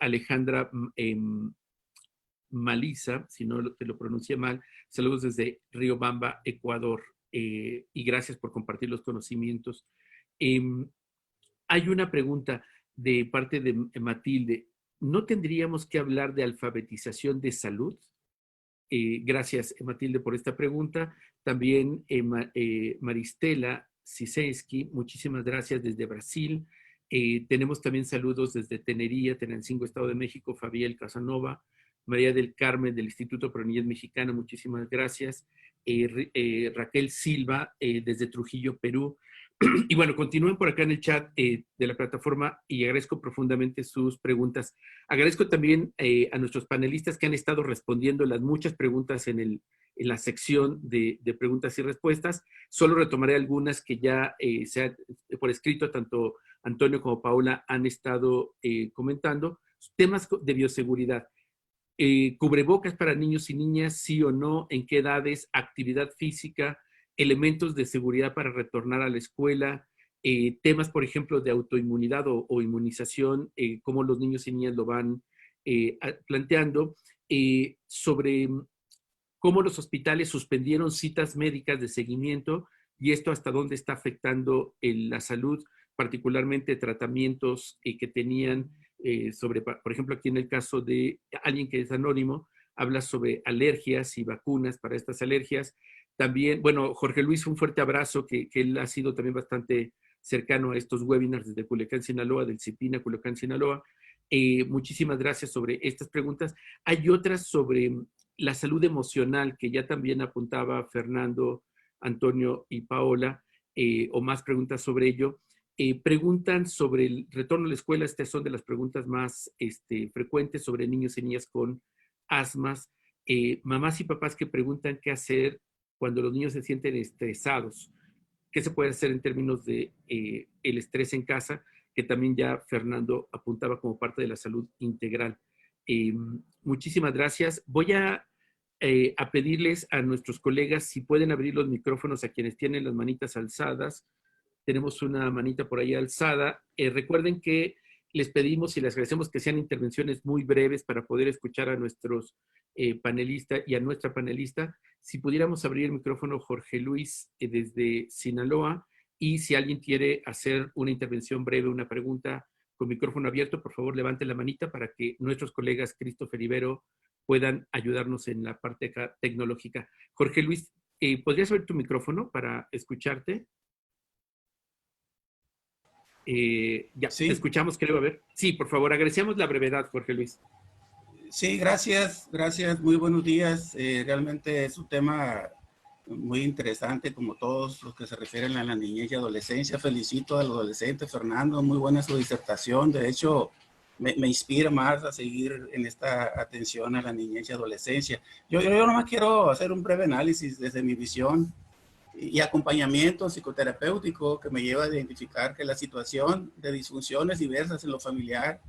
Alejandra Maliza, si no te lo pronuncié mal, saludos desde Riobamba, Ecuador, y gracias por compartir los conocimientos. Hay una pregunta de parte de Matilde. ¿No tendríamos que hablar de alfabetización de salud? Gracias, Matilde, por esta pregunta. También Maristela Cisensky, muchísimas gracias desde Brasil. Tenemos también saludos desde Tenería, Tenancingo, Estado de México, Fabiel Casanova. María del Carmen del Instituto Pro Niñez Mexicana, muchísimas gracias. Raquel Silva desde Trujillo, Perú. Y bueno, continúen por acá en el chat de la plataforma y agradezco profundamente sus preguntas. Agradezco también a nuestros panelistas que han estado respondiendo las muchas preguntas en la sección de preguntas y respuestas. Solo retomaré algunas que ya por escrito, tanto Antonio como Paola han estado comentando. Temas de bioseguridad. Cubrebocas para niños y niñas, sí o no, en qué edades, actividad física, elementos de seguridad para retornar a la escuela, temas, por ejemplo, de autoinmunidad o inmunización, cómo los niños y niñas lo van planteando, sobre cómo los hospitales suspendieron citas médicas de seguimiento y esto hasta dónde está afectando la salud, particularmente tratamientos que tenían por ejemplo, aquí en el caso de alguien que es anónimo, habla sobre alergias y vacunas para estas alergias. También, bueno, Jorge Luis, un fuerte abrazo, que él ha sido también bastante cercano a estos webinars desde Culiacán, Sinaloa, del CIPINA, Culiacán, Sinaloa. Muchísimas gracias sobre estas preguntas. Hay otras sobre la salud emocional, que ya también apuntaba Fernando, Antonio y Paola, o más preguntas sobre ello. Preguntan sobre el retorno a la escuela. Estas son de las preguntas más frecuentes sobre niños y niñas con asmas. Mamás y papás que preguntan qué hacer cuando los niños se sienten estresados. ¿Qué se puede hacer en términos de el estrés en casa? Que también ya Fernando apuntaba como parte de la salud integral. Muchísimas gracias. Voy a pedirles a nuestros colegas si pueden abrir los micrófonos a quienes tienen las manitas alzadas. Tenemos una manita por ahí alzada. Recuerden que les pedimos y les agradecemos que sean intervenciones muy breves para poder escuchar a nuestros panelistas y a nuestra panelista. Si pudiéramos abrir el micrófono, Jorge Luis, desde Sinaloa, y si alguien quiere hacer una intervención breve, una pregunta con micrófono abierto, por favor levante la manita para que nuestros colegas Christopher Ibero puedan ayudarnos en la parte tecnológica. Jorge Luis, ¿podrías abrir tu micrófono para escucharte? Ya, sí. Te escuchamos, creo, a ver. Sí, por favor, agradecemos la brevedad, Jorge Luis. Sí, gracias, muy buenos días. Realmente es un tema muy interesante, como todos los que se refieren a la niñez y adolescencia. Felicito al adolescente Fernando, muy buena su disertación. De hecho, me inspira más a seguir en esta atención a la niñez y adolescencia. Yo nomás quiero hacer un breve análisis desde mi visión y acompañamiento psicoterapéutico que me lleva a identificar que la situación de disfunciones diversas en lo familiar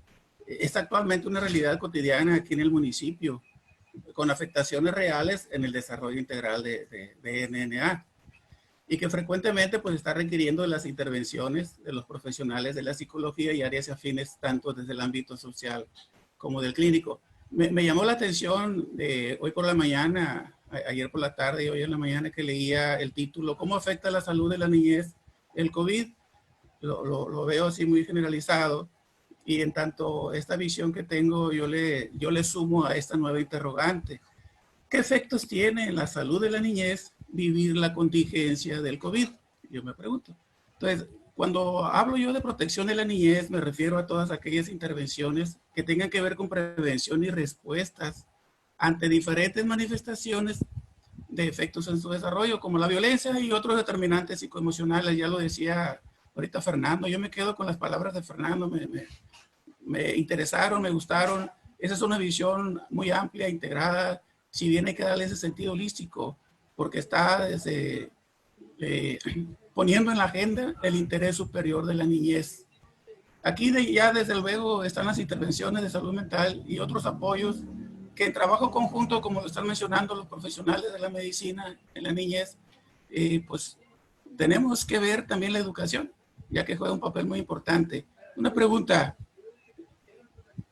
es actualmente una realidad cotidiana aquí en el municipio, con afectaciones reales en el desarrollo integral de NNA y que frecuentemente pues está requiriendo de las intervenciones de los profesionales de la psicología y áreas afines tanto desde el ámbito social como del clínico. Me llamó la atención hoy por la mañana, ayer por la tarde y hoy en la mañana que leía el título, ¿cómo afecta la salud de la niñez el COVID? Lo veo así muy generalizado Y en tanto esta visión que tengo, yo le sumo a esta nueva interrogante. ¿Qué efectos tiene en la salud de la niñez vivir la contingencia del COVID? Yo me pregunto. Entonces, cuando hablo yo de protección de la niñez, me refiero a todas aquellas intervenciones que tengan que ver con prevención y respuestas ante diferentes manifestaciones de efectos en su desarrollo, como la violencia y otros determinantes psicoemocionales. Ya lo decía ahorita Fernando, yo me quedo con las palabras de Fernando, me interesaron, me gustaron. Esa es una visión muy amplia, integrada, si bien hay que darle ese sentido holístico, porque está desde, poniendo en la agenda el interés superior de la niñez. Aquí ya desde luego están las intervenciones de salud mental y otros apoyos que en trabajo conjunto, como lo están mencionando los profesionales de la medicina en la niñez, pues tenemos que ver también la educación, ya que juega un papel muy importante. Una pregunta: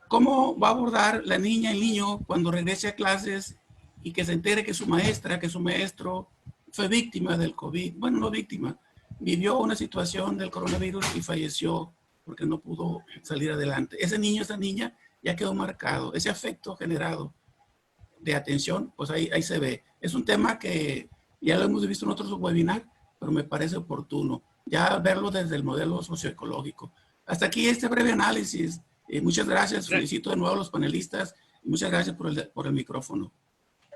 ¿cómo va a abordar la niña, el niño, cuando regrese a clases y que se entere que su maestra, que su maestro fue víctima del COVID? Bueno, no víctima, vivió una situación del coronavirus y falleció porque no pudo salir adelante. Ese niño, esa niña ya quedó marcado. Ese afecto generado de atención, pues ahí se ve. Es un tema que ya lo hemos visto en otros webinars, pero me parece oportuno ya verlo desde el modelo socioecológico. Hasta aquí este breve análisis. Muchas gracias. Felicito de nuevo a los panelistas y muchas gracias por el micrófono.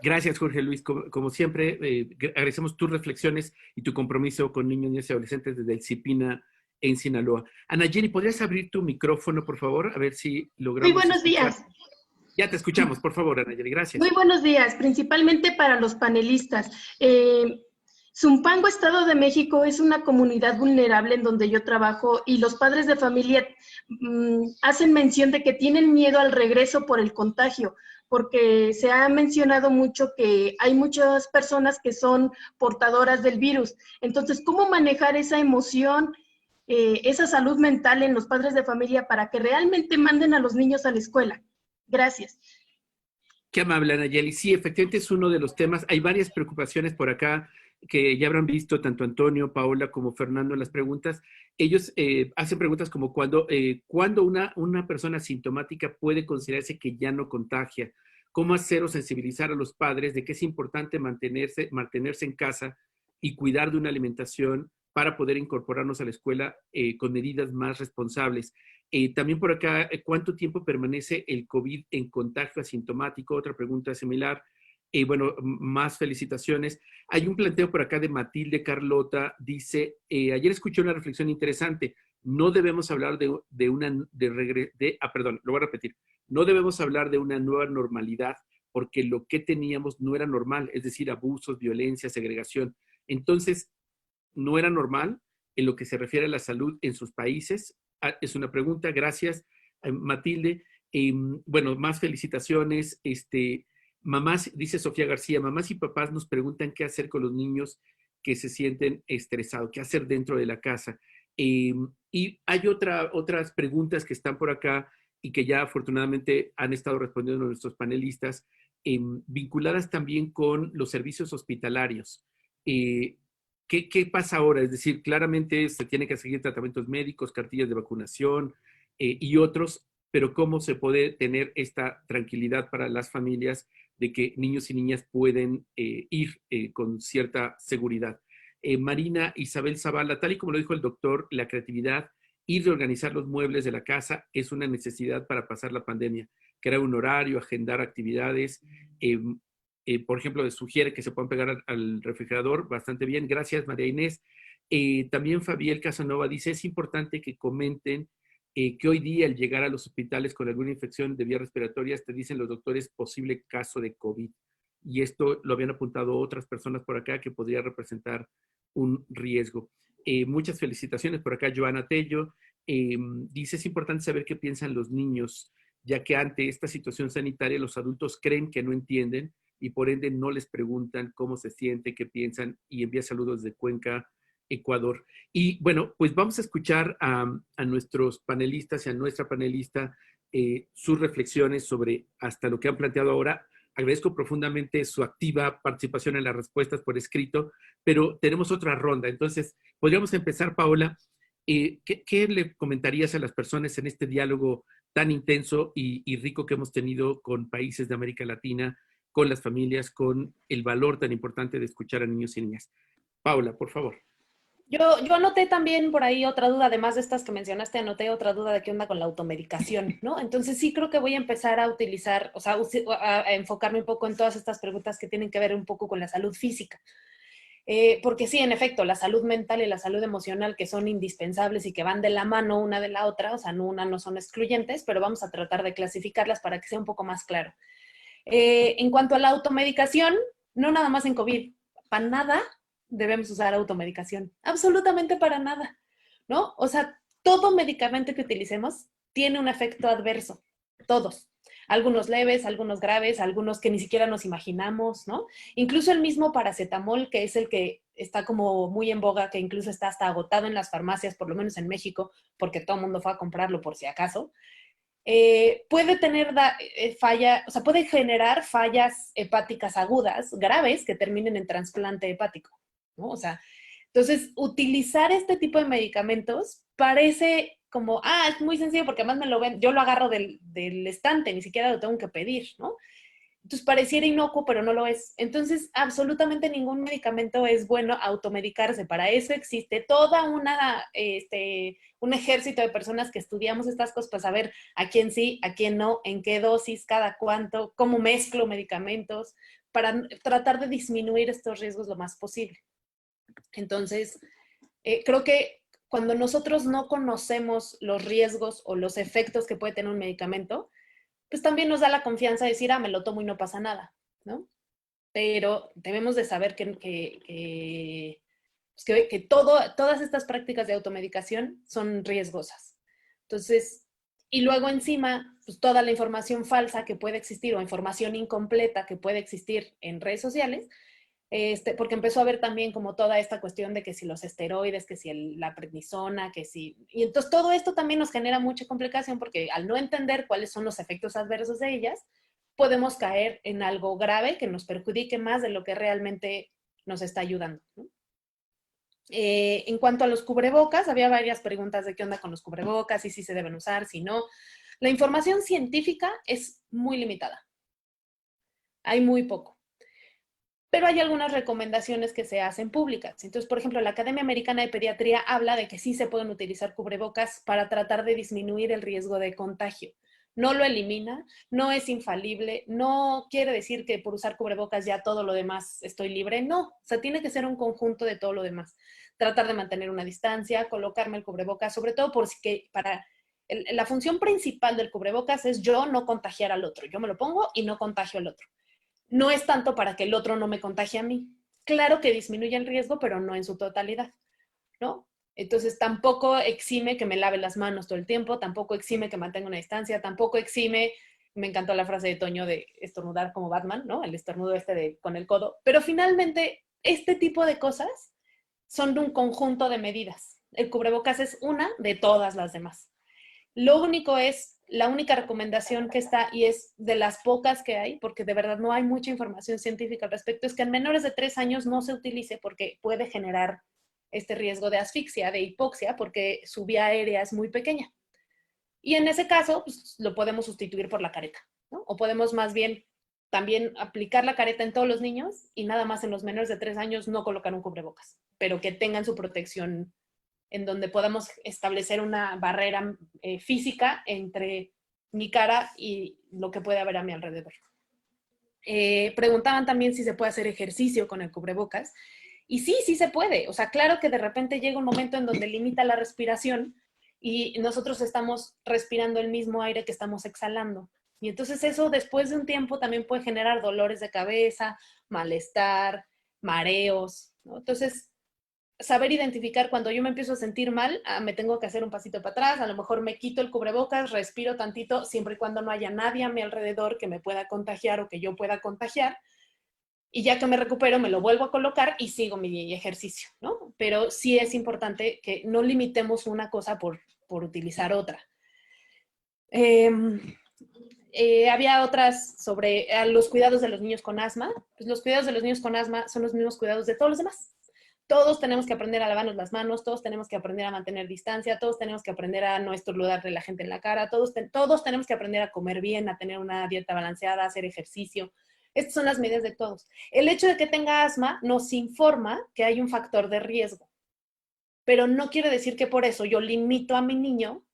Gracias, Jorge Luis. Como siempre, agradecemos tus reflexiones y tu compromiso con niños, niñas y adolescentes desde el CIPINA en Sinaloa. Ana Jenny, ¿podrías abrir tu micrófono, por favor? A ver si logramos. Muy buenos días. Ya te escuchamos, por favor, Ana Jenny. Gracias. Muy buenos días, principalmente para los panelistas. Zumpango, Estado de México, es una comunidad vulnerable en donde yo trabajo y los padres de familia hacen mención de que tienen miedo al regreso por el contagio, porque se ha mencionado mucho que hay muchas personas que son portadoras del virus. Entonces, ¿cómo manejar esa emoción, esa salud mental en los padres de familia para que realmente manden a los niños a la escuela? Gracias. Qué amable, Anayeli. Sí, efectivamente es uno de los temas. Hay varias preocupaciones por acá que ya habrán visto tanto Antonio, Paola como Fernando en las preguntas. Ellos hacen preguntas como cuándo una persona asintomática puede considerarse que ya no contagia. ¿Cómo hacer o sensibilizar a los padres de que es importante mantenerse en casa y cuidar de una alimentación para poder incorporarnos a la escuela con medidas más responsables? También por acá, ¿cuánto tiempo permanece el COVID en contagio asintomático? Otra pregunta similar. Bueno, más felicitaciones. Hay un planteo por acá de Matilde Carlota. Dice, ayer escuché una reflexión interesante. No debemos hablar lo voy a repetir. No debemos hablar de una nueva normalidad porque lo que teníamos no era normal, es decir, abusos, violencia, segregación. Entonces, ¿no era normal en lo que se refiere a la salud en sus países? Es una pregunta. Gracias, Matilde. Bueno, más felicitaciones. Mamás, dice Sofía García, mamás y papás nos preguntan qué hacer con los niños que se sienten estresados, qué hacer dentro de la casa. Y hay otras preguntas que están por acá y que ya afortunadamente han estado respondiendo nuestros panelistas, vinculadas también con los servicios hospitalarios. ¿Qué pasa ahora? Es decir, claramente se tiene que seguir tratamientos médicos, cartillas de vacunación y otros, pero ¿cómo se puede tener esta tranquilidad para las familias de que niños y niñas pueden ir con cierta seguridad? Marina Isabel Zavala, tal y como lo dijo el doctor, la creatividad y reorganizar los muebles de la casa es una necesidad para pasar la pandemia. Crear un horario, agendar actividades. Por ejemplo, sugiere que se puedan pegar al refrigerador. Bastante bien. Gracias, María Inés. También Fabiel Casanova dice, es importante que comenten que hoy día al llegar a los hospitales con alguna infección de vías respiratorias, te dicen los doctores posible caso de COVID. Y esto lo habían apuntado otras personas por acá que podría representar un riesgo. Muchas felicitaciones por acá, Joana Tello. Dice, es importante saber qué piensan los niños, ya que ante esta situación sanitaria los adultos creen que no entienden y por ende no les preguntan cómo se siente, qué piensan, y envía saludos de Cuenca, Ecuador. Y bueno, pues vamos a escuchar a nuestros panelistas y a nuestra panelista sus reflexiones sobre hasta lo que han planteado ahora. Agradezco profundamente su activa participación en las respuestas por escrito, pero tenemos otra ronda. Entonces, podríamos empezar, Paola, ¿qué le comentarías a las personas en este diálogo tan intenso y rico que hemos tenido con países de América Latina, con las familias, con el valor tan importante de escuchar a niños y niñas? Paula, por favor. Yo anoté también por ahí otra duda, además de estas que mencionaste, anoté otra duda de qué onda con la automedicación, ¿no? Entonces sí creo que voy a empezar a utilizar, o sea, a enfocarme un poco en todas estas preguntas que tienen que ver un poco con la salud física. Porque sí, en efecto, la salud mental y la salud emocional, que son indispensables y que van de la mano una de la otra, o sea, no son excluyentes, pero vamos a tratar de clasificarlas para que sea un poco más claro. En cuanto a la automedicación, no nada más en COVID, para nada debemos usar automedicación, absolutamente para nada, ¿no? O sea, todo medicamento que utilicemos tiene un efecto adverso, todos. Algunos leves, algunos graves, algunos que ni siquiera nos imaginamos, ¿no? Incluso el mismo paracetamol, que es el que está como muy en boga, que incluso está hasta agotado en las farmacias, por lo menos en México, porque todo el mundo fue a comprarlo por si acaso, puede tener falla, o sea, puede generar fallas hepáticas agudas, graves, que terminen en trasplante hepático, ¿no? O sea, entonces, utilizar este tipo de medicamentos parece como, es muy sencillo porque además me lo ven, yo lo agarro del estante, ni siquiera lo tengo que pedir, ¿no? Entonces, pareciera inocuo, pero no lo es. Entonces, absolutamente ningún medicamento es bueno automedicarse. Para eso existe toda un ejército de personas que estudiamos estas cosas para saber a quién sí, a quién no, en qué dosis, cada cuánto, cómo mezclo medicamentos, para tratar de disminuir estos riesgos lo más posible. Entonces, creo que cuando nosotros no conocemos los riesgos o los efectos que puede tener un medicamento, pues también nos da la confianza de decir, me lo tomo y no pasa nada, ¿no? Pero debemos de saber que todas estas prácticas de automedicación son riesgosas. Entonces, y luego encima, pues toda la información falsa que puede existir o información incompleta que puede existir en redes sociales, porque empezó a haber también como toda esta cuestión de que si los esteroides, que si la prednisona, que si... Y entonces todo esto también nos genera mucha complicación porque al no entender cuáles son los efectos adversos de ellas, podemos caer en algo grave que nos perjudique más de lo que realmente nos está ayudando, ¿no? En cuanto a los cubrebocas, había varias preguntas de qué onda con los cubrebocas y si se deben usar, si no. La información científica es muy limitada. Hay muy poco. Pero hay algunas recomendaciones que se hacen públicas. Entonces, por ejemplo, la Academia Americana de Pediatría habla de que sí se pueden utilizar cubrebocas para tratar de disminuir el riesgo de contagio. No lo elimina, no es infalible, no quiere decir que por usar cubrebocas ya todo lo demás estoy libre, no. O sea, tiene que ser un conjunto de todo lo demás. Tratar de mantener una distancia, colocarme el cubrebocas, sobre todo porque la función principal del cubrebocas es yo no contagiar al otro. Yo me lo pongo y no contagio al otro. No es tanto para que el otro no me contagie a mí. Claro que disminuye el riesgo, pero no en su totalidad, ¿no? Entonces tampoco exime que me lave las manos todo el tiempo, tampoco exime que mantenga una distancia, tampoco exime, me encantó la frase de Toño de estornudar como Batman, ¿no? El estornudo con el codo. Pero finalmente, este tipo de cosas son de un conjunto de medidas. El cubrebocas es una de todas las demás. Lo único es, la única recomendación que está, y es de las pocas que hay, porque de verdad no hay mucha información científica al respecto, es que en menores de 3 años no se utilice porque puede generar este riesgo de asfixia, de hipoxia, porque su vía aérea es muy pequeña. Y en ese caso, pues, lo podemos sustituir por la careta, ¿no? O podemos más bien también aplicar la careta en todos los niños y nada más en los menores de 3 años no colocar un cubrebocas, pero que tengan su protección en donde podamos establecer una barrera física entre mi cara y lo que puede haber a mi alrededor. Preguntaban también si se puede hacer ejercicio con el cubrebocas. Y sí, sí se puede. O sea, claro que de repente llega un momento en donde limita la respiración y nosotros estamos respirando el mismo aire que estamos exhalando. Y entonces eso después de un tiempo también puede generar dolores de cabeza, malestar, mareos, ¿no? Entonces, saber identificar cuando yo me empiezo a sentir mal, me tengo que hacer un pasito para atrás, a lo mejor me quito el cubrebocas, respiro tantito, siempre y cuando no haya nadie a mi alrededor que me pueda contagiar o que yo pueda contagiar, y ya que me recupero me lo vuelvo a colocar y sigo mi ejercicio, ¿no? Pero sí es importante que no limitemos una cosa por utilizar otra. Había otras sobre los cuidados de los niños con asma. Pues los cuidados de los niños con asma son los mismos cuidados de todos los demás. Todos tenemos que aprender a lavarnos las manos, todos tenemos que aprender a mantener distancia, todos tenemos que aprender a no estornudarle a la gente en la cara, todos tenemos que aprender a comer bien, a tener una dieta balanceada, a hacer ejercicio. Estas son las medidas de todos. El hecho de que tenga asma nos informa que hay un factor de riesgo, pero no quiere decir que por eso yo limito a mi niño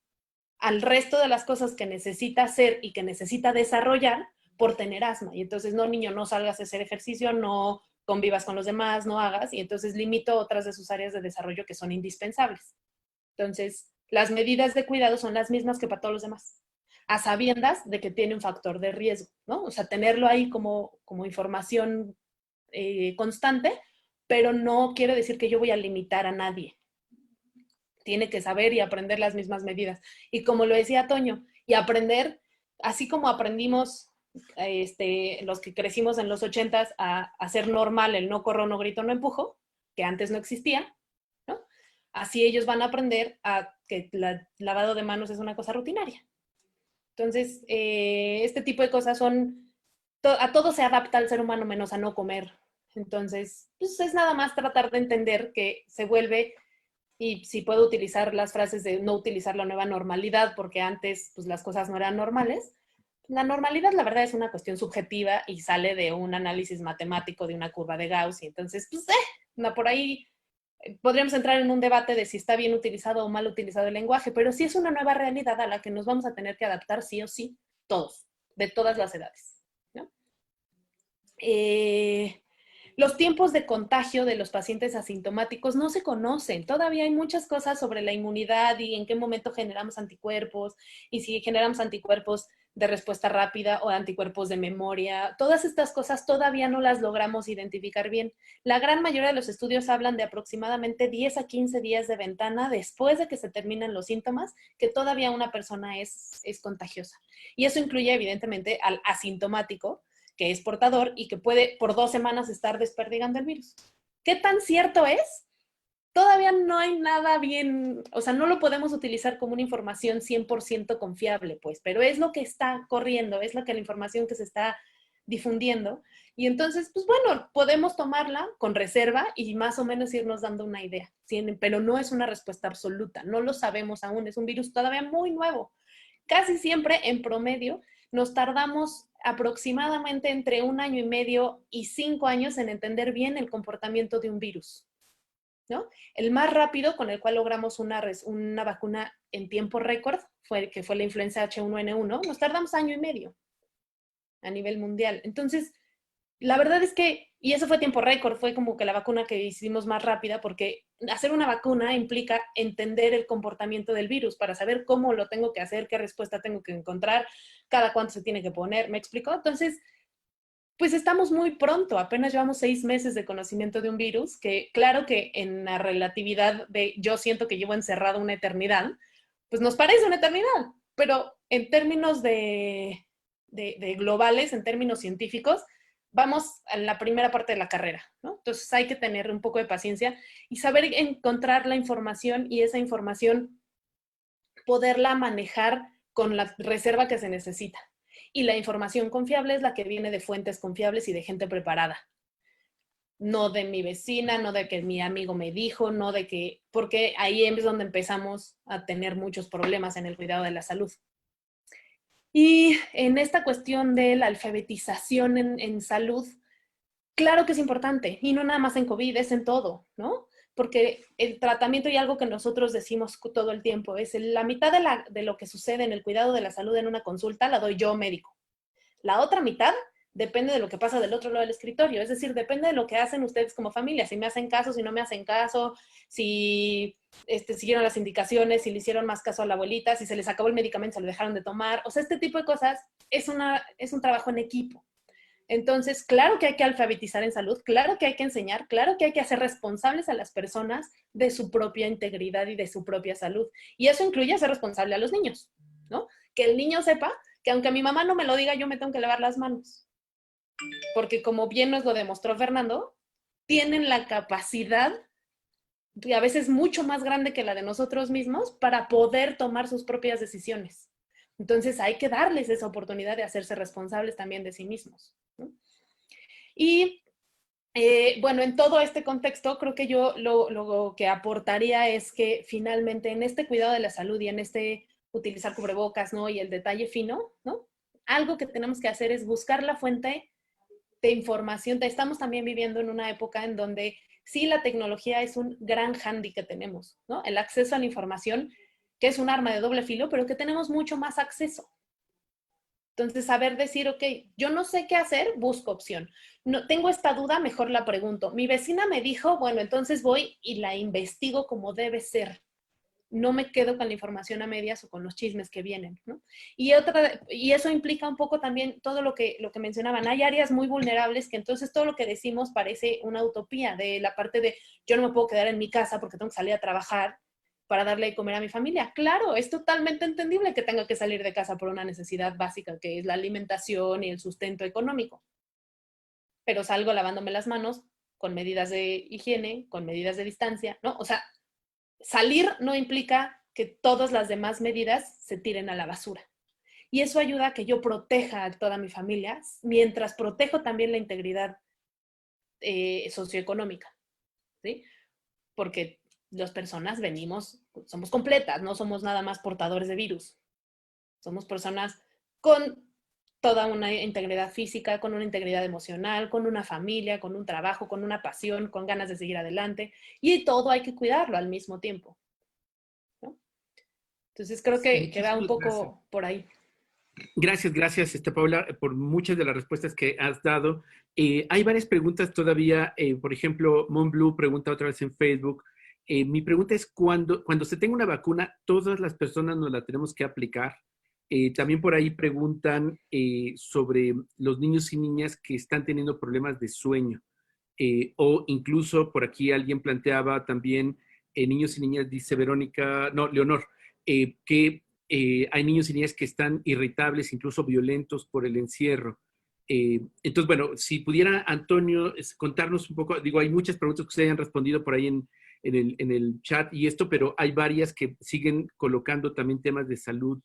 al resto de las cosas que necesita hacer y que necesita desarrollar por tener asma. Y entonces, no, niño, no salgas a hacer ejercicio, no convivas con los demás, no hagas, y entonces limito otras de sus áreas de desarrollo que son indispensables. Entonces, las medidas de cuidado son las mismas que para todos los demás, a sabiendas de que tiene un factor de riesgo, ¿no? O sea, tenerlo ahí como información constante, pero no quiere decir que yo voy a limitar a nadie. Tiene que saber y aprender las mismas medidas. Y como lo decía Toño, y aprender, así como aprendimos los que crecimos en los 80s a hacer normal el no corro, no grito, no empujo, que antes no existía, ¿no? Así ellos van a aprender a que el lavado de manos es una cosa rutinaria. Entonces, este tipo de cosas a todo se adapta al ser humano menos a no comer. Entonces, pues es nada más tratar de entender que se vuelve, y si puedo utilizar las frases de no utilizar la nueva normalidad, porque antes pues las cosas no eran normales. La normalidad, la verdad, es una cuestión subjetiva y sale de un análisis matemático de una curva de Gauss. Y entonces, pues, por ahí podríamos entrar en un debate de si está bien utilizado o mal utilizado el lenguaje, pero sí es una nueva realidad a la que nos vamos a tener que adaptar sí o sí, todos, de todas las edades, ¿no? Los tiempos de contagio de los pacientes asintomáticos no se conocen. Todavía hay muchas cosas sobre la inmunidad y en qué momento generamos anticuerpos y si generamos anticuerpos de respuesta rápida o anticuerpos de memoria. Todas estas cosas todavía no las logramos identificar bien. La gran mayoría de los estudios hablan de aproximadamente 10 a 15 días de ventana después de que se terminan los síntomas que todavía una persona es contagiosa. Y eso incluye evidentemente al asintomático, que es portador y que puede por 2 semanas estar desperdigando el virus. ¿Qué tan cierto es? Todavía no hay nada bien, o sea, no lo podemos utilizar como una información 100% confiable, pues, pero es lo que está corriendo, es la información que se está difundiendo. Y entonces, pues bueno, podemos tomarla con reserva y más o menos irnos dando una idea, ¿sí? Pero no es una respuesta absoluta, no lo sabemos aún, es un virus todavía muy nuevo. Casi siempre, en promedio, nos tardamos aproximadamente entre 1 año y medio y 5 años en entender bien el comportamiento de un virus, ¿no? El más rápido con el cual logramos una vacuna en tiempo récord fue la influenza H1N1. Nos tardamos 1 año y medio a nivel mundial. Entonces, la verdad es que, y eso fue tiempo récord, fue como que la vacuna que hicimos más rápida, porque hacer una vacuna implica entender el comportamiento del virus para saber cómo lo tengo que hacer, qué respuesta tengo que encontrar, cada cuánto se tiene que poner, ¿me explico? Entonces, pues estamos muy pronto, apenas llevamos 6 meses de conocimiento de un virus, que claro que en la relatividad de yo siento que llevo encerrado una eternidad, pues nos parece una eternidad, pero en términos de globales, en términos científicos, vamos a la primera parte de la carrera, ¿no? Entonces hay que tener un poco de paciencia y saber encontrar la información y esa información poderla manejar con la reserva que se necesita. Y la información confiable es la que viene de fuentes confiables y de gente preparada. No de mi vecina, no de que mi amigo me dijo, no de que, porque ahí es donde empezamos a tener muchos problemas en el cuidado de la salud. Y en esta cuestión de la alfabetización en salud, claro que es importante, y no nada más en COVID, es en todo, ¿no? Porque el tratamiento, y algo que nosotros decimos todo el tiempo, es la mitad de lo que sucede en el cuidado de la salud en una consulta la doy yo, médico. La otra mitad depende de lo que pasa del otro lado del escritorio, es decir, depende de lo que hacen ustedes como familia, si me hacen caso, si no me hacen caso, si siguieron las indicaciones, si le hicieron más caso a la abuelita, si se les acabó el medicamento, se lo dejaron de tomar, o sea, este tipo de cosas es un trabajo en equipo. Entonces, claro que hay que alfabetizar en salud, claro que hay que enseñar, claro que hay que hacer responsables a las personas de su propia integridad y de su propia salud. Y eso incluye hacer responsable a los niños, ¿no? Que el niño sepa que aunque mi mamá no me lo diga, yo me tengo que lavar las manos. Porque como bien nos lo demostró Fernando, tienen la capacidad, a veces mucho más grande que la de nosotros mismos, para poder tomar sus propias decisiones. Entonces hay que darles esa oportunidad de hacerse responsables también de sí mismos, ¿no? Y Bueno, en todo este contexto, creo que yo lo que aportaría es que finalmente en este cuidado de la salud y en este utilizar cubrebocas, ¿no? Y el detalle fino, ¿no? Algo que tenemos que hacer es buscar la fuente de información. Estamos también viviendo en una época en donde sí la tecnología es un gran handy que tenemos, ¿no? El acceso a la información, que es un arma de doble filo, pero que tenemos mucho más acceso. Entonces, saber decir, ok, yo no sé qué hacer, busco opción. No, tengo esta duda, mejor la pregunto. Mi vecina me dijo, bueno, entonces voy y la investigo como debe ser. No me quedo con la información a medias o con los chismes que vienen, ¿no? Y eso implica un poco también todo lo que mencionaban. Hay áreas muy vulnerables que entonces todo lo que decimos parece una utopía, de la parte de yo no me puedo quedar en mi casa porque tengo que salir a trabajar para darle de comer a mi familia. Claro, es totalmente entendible que tenga que salir de casa por una necesidad básica, que es la alimentación y el sustento económico. Pero salgo lavándome las manos con medidas de higiene, con medidas de distancia, ¿no? O sea, salir no implica que todas las demás medidas se tiren a la basura. Y eso ayuda a que yo proteja a toda mi familia, mientras protejo también la integridad socioeconómica, ¿sí? Porque las personas somos completas, no somos nada más portadores de virus. Somos personas con toda una integridad física, con una integridad emocional, con una familia, con un trabajo, con una pasión, con ganas de seguir adelante. Y todo hay que cuidarlo al mismo tiempo, ¿no? Entonces creo que va un poco por ahí. Gracias, Paula, por muchas de las respuestas que has dado. Hay varias preguntas todavía. Por ejemplo, Monblue pregunta otra vez en Facebook. Mi pregunta es, cuando se tenga una vacuna, ¿todas las personas nos la tenemos que aplicar? También por ahí preguntan sobre los niños y niñas que están teniendo problemas de sueño. O incluso por aquí alguien planteaba también niños y niñas, dice Verónica, no, Leonor, que hay niños y niñas que están irritables, incluso violentos por el encierro. Entonces, bueno, si pudiera Antonio contarnos un poco, digo, hay muchas preguntas que ustedes han respondido por ahí en el chat y esto, pero hay varias que siguen colocando también temas de salud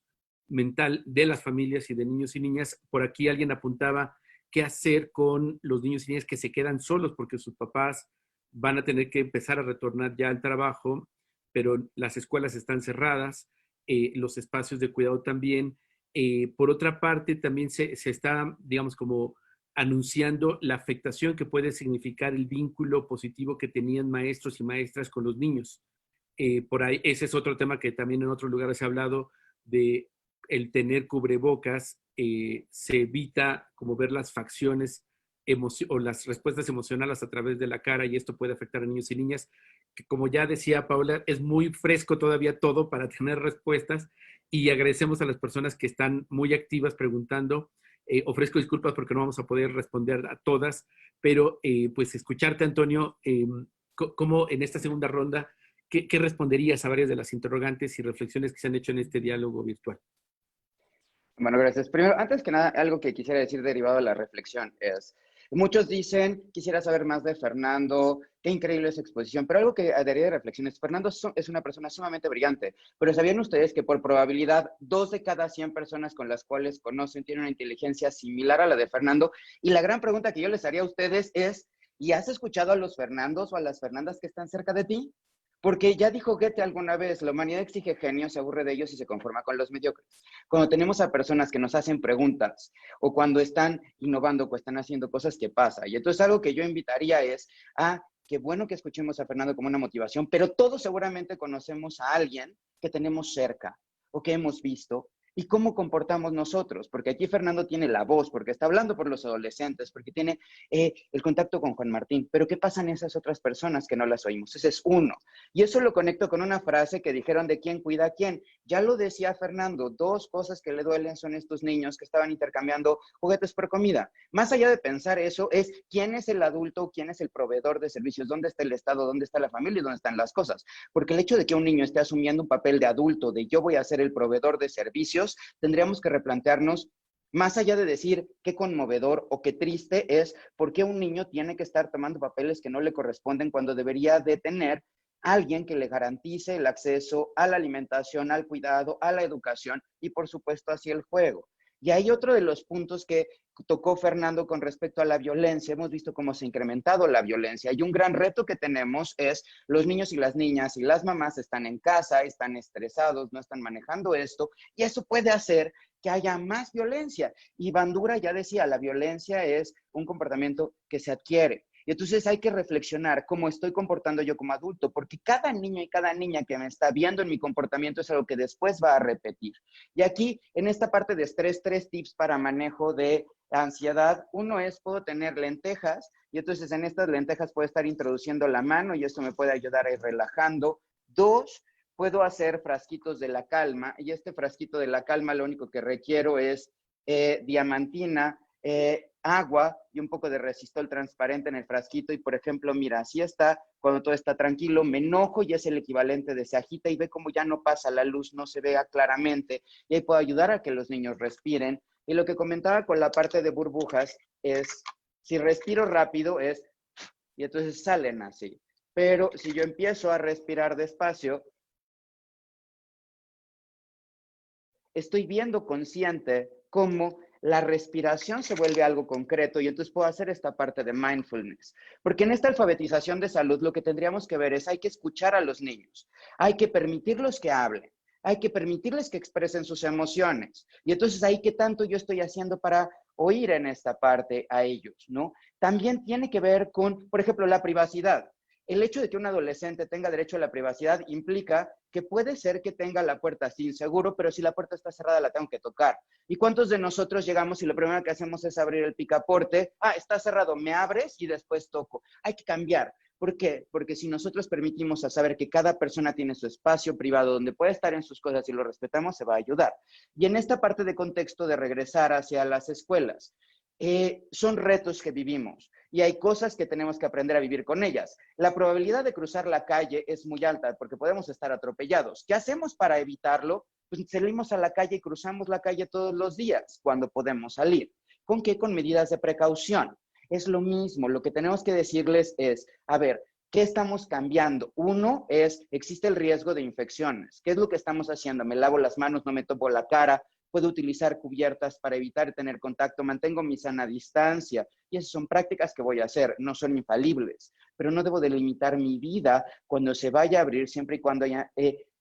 mental de las familias y de niños y niñas. Por aquí alguien apuntaba qué hacer con los niños y niñas que se quedan solos porque sus papás van a tener que empezar a retornar ya al trabajo, pero las escuelas están cerradas, los espacios de cuidado también. Por otra parte, también se está, digamos, como anunciando la afectación que puede significar el vínculo positivo que tenían maestros y maestras con los niños. Por ahí, ese es otro tema que también en otros lugares se ha hablado de el tener cubrebocas, se evita como ver las facciones o las respuestas emocionales a través de la cara y esto puede afectar a niños y niñas, que como ya decía Paula, es muy fresco todavía todo para tener respuestas y agradecemos a las personas que están muy activas preguntando. Ofrezco disculpas porque no vamos a poder responder a todas, pero pues escucharte, Antonio, cómo en esta segunda ronda, ¿qué responderías a varias de las interrogantes y reflexiones que se han hecho en este diálogo virtual? Bueno, gracias. Primero, antes que nada, algo que quisiera decir derivado de la reflexión es, muchos dicen, quisiera saber más de Fernando, qué increíble esa exposición, pero algo que daría de reflexión es, Fernando es una persona sumamente brillante, pero ¿sabían ustedes que por probabilidad 2 de cada 100 personas con las cuales conocen tienen una inteligencia similar a la de Fernando? Y la gran pregunta que yo les haría a ustedes es, ¿y has escuchado a los Fernandos o a las Fernandas que están cerca de ti? Porque ya dijo Goethe alguna vez, la humanidad exige genios, se aburre de ellos y se conforma con los mediocres. Cuando tenemos a personas que nos hacen preguntas o cuando están innovando o están haciendo cosas, ¿qué pasa? Y entonces algo que yo invitaría es qué bueno que escuchemos a Fernando como una motivación, pero todos seguramente conocemos a alguien que tenemos cerca o que hemos visto. ¿Y cómo comportamos nosotros? Porque aquí Fernando tiene la voz, porque está hablando por los adolescentes, porque tiene el contacto con Juan Martín. Pero ¿qué pasa en esas otras personas que no las oímos? Ese es uno. Y eso lo conecto con una frase que dijeron de quién cuida a quién. Ya lo decía Fernando, 2 cosas que le duelen son estos niños que estaban intercambiando juguetes por comida. Más allá de pensar eso, es quién es el adulto, quién es el proveedor de servicios, dónde está el Estado, dónde está la familia y dónde están las cosas. Porque el hecho de que un niño esté asumiendo un papel de adulto, de yo voy a ser el proveedor de servicios, tendríamos que replantearnos, más allá de decir qué conmovedor o qué triste es, por qué un niño tiene que estar tomando papeles que no le corresponden cuando debería de tener alguien que le garantice el acceso a la alimentación, al cuidado, a la educación y por supuesto hacia el juego. Y hay otro de los puntos que tocó Fernando con respecto a la violencia. Hemos visto cómo se ha incrementado la violencia y un gran reto que tenemos es los niños y las niñas y las mamás están en casa, están estresados, no están manejando esto y eso puede hacer que haya más violencia. Y Bandura ya decía, la violencia es un comportamiento que se adquiere. Y entonces hay que reflexionar cómo estoy comportando yo como adulto, porque cada niño y cada niña que me está viendo en mi comportamiento es algo que después va a repetir. Y aquí, en esta parte de estrés, 3 tips para manejo de ansiedad. Uno es, puedo tener lentejas, y entonces en estas lentejas puedo estar introduciendo la mano y esto me puede ayudar a ir relajando. 2, puedo hacer frasquitos de la calma, y este frasquito de la calma lo único que requiero es diamantina, agua y un poco de resistol transparente en el frasquito. Y por ejemplo, mira, así está, cuando todo está tranquilo, me enojo y es el equivalente de se agita y ve como ya no pasa la luz, no se vea claramente. Y ahí puedo ayudar a que los niños respiren. Y lo que comentaba con la parte de burbujas es, si respiro rápido es, y entonces salen así. Pero si yo empiezo a respirar despacio, estoy viendo consciente cómo la respiración se vuelve algo concreto y entonces puedo hacer esta parte de mindfulness. Porque en esta alfabetización de salud lo que tendríamos que ver es hay que escuchar a los niños, hay que permitirlos que hablen, hay que permitirles que expresen sus emociones. Y entonces ahí qué tanto yo estoy haciendo para oír en esta parte a ellos, ¿no? También tiene que ver con, por ejemplo, la privacidad. El hecho de que un adolescente tenga derecho a la privacidad implica que puede ser que tenga la puerta sin seguro, pero si la puerta está cerrada la tengo que tocar. ¿Y cuántos de nosotros llegamos y lo primero que hacemos es abrir el picaporte? Ah, está cerrado, me abres y después toco. Hay que cambiar. ¿Por qué? Porque si nosotros permitimos a saber que cada persona tiene su espacio privado donde puede estar en sus cosas y lo respetamos, se va a ayudar. Y en esta parte de contexto de regresar hacia las escuelas, son retos que vivimos y hay cosas que tenemos que aprender a vivir con ellas. La probabilidad de cruzar la calle es muy alta porque podemos estar atropellados. ¿Qué hacemos para evitarlo? Pues salimos a la calle y cruzamos la calle todos los días cuando podemos salir. ¿Con qué? Con medidas de precaución. Es lo mismo, lo que tenemos que decirles es, a ver, ¿qué estamos cambiando? Uno es, existe el riesgo de infecciones. ¿Qué es lo que estamos haciendo? Me lavo las manos, no me toco la cara, puedo utilizar cubiertas para evitar tener contacto, mantengo mi sana distancia. Y esas son prácticas que voy a hacer, no son infalibles, pero no debo delimitar mi vida cuando se vaya a abrir, siempre y cuando haya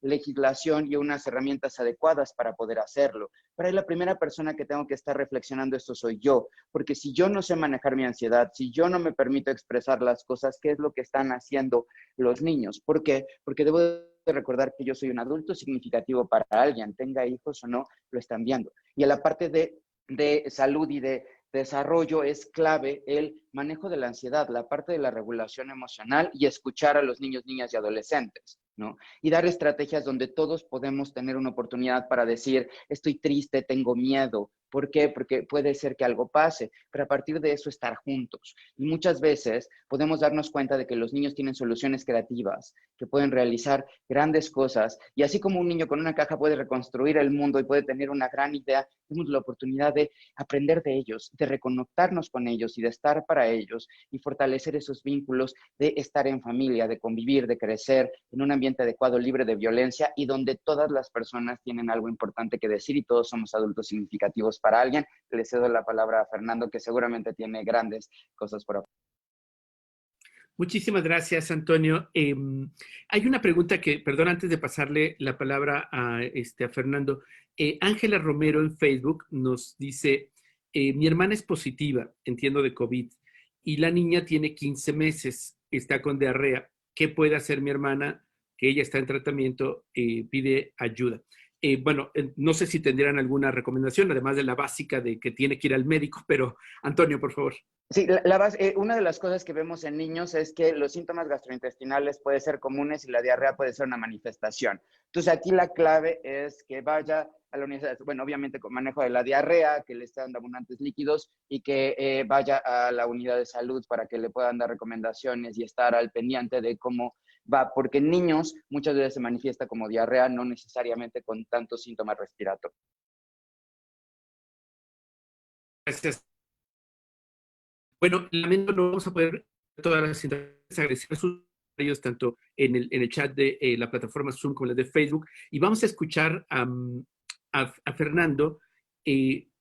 legislación y unas herramientas adecuadas para poder hacerlo. Pero ahí la primera persona que tengo que estar reflexionando esto soy yo, porque si yo no sé manejar mi ansiedad, si yo no me permito expresar las cosas, ¿qué es lo que están haciendo los niños? ¿Por qué? Porque debo de recordar que yo soy un adulto significativo para alguien, tenga hijos o no, lo están viendo. Y en la parte de salud y de desarrollo es clave el manejo de la ansiedad, la parte de la regulación emocional y escuchar a los niños, niñas y adolescentes, ¿no? Y dar estrategias donde todos podemos tener una oportunidad para decir, estoy triste, tengo miedo. ¿Por qué? Porque puede ser que algo pase, pero a partir de eso estar juntos. Y muchas veces podemos darnos cuenta de que los niños tienen soluciones creativas, que pueden realizar grandes cosas. Y así como un niño con una caja puede reconstruir el mundo y puede tener una gran idea, tenemos la oportunidad de aprender de ellos, de reconectarnos con ellos y de estar para ellos y fortalecer esos vínculos de estar en familia, de convivir, de crecer en un ambiente adecuado, libre de violencia y donde todas las personas tienen algo importante que decir y todos somos adultos significativos para alguien. Le cedo la palabra a Fernando, que seguramente tiene grandes cosas por hablar. Muchísimas gracias, Antonio. Hay una pregunta que, perdón, antes de pasarle la palabra a Fernando. Ángela Romero en Facebook nos dice, mi hermana es positiva, entiendo de COVID, y la niña tiene 15 meses, está con diarrea. ¿Qué puede hacer mi hermana? Que ella está en tratamiento, pide ayuda. Bueno, no sé si tendrían alguna recomendación, además de la básica de que tiene que ir al médico, pero Antonio, por favor. Sí, una de las cosas que vemos en niños es que los síntomas gastrointestinales pueden ser comunes y la diarrea puede ser una manifestación. Entonces, aquí la clave es que vaya a la unidad, bueno, obviamente con manejo de la diarrea, que le esté dando abundantes líquidos y que vaya a la unidad de salud para que le puedan dar recomendaciones y estar al pendiente de cómo va, porque en niños muchas veces se manifiesta como diarrea, no necesariamente con tantos síntomas respiratorios. Gracias. Bueno, lamento no vamos a poder todas las intervenciones, agradecer a sus ellos tanto en el chat de la plataforma Zoom como la de Facebook, y vamos a escuchar a Fernando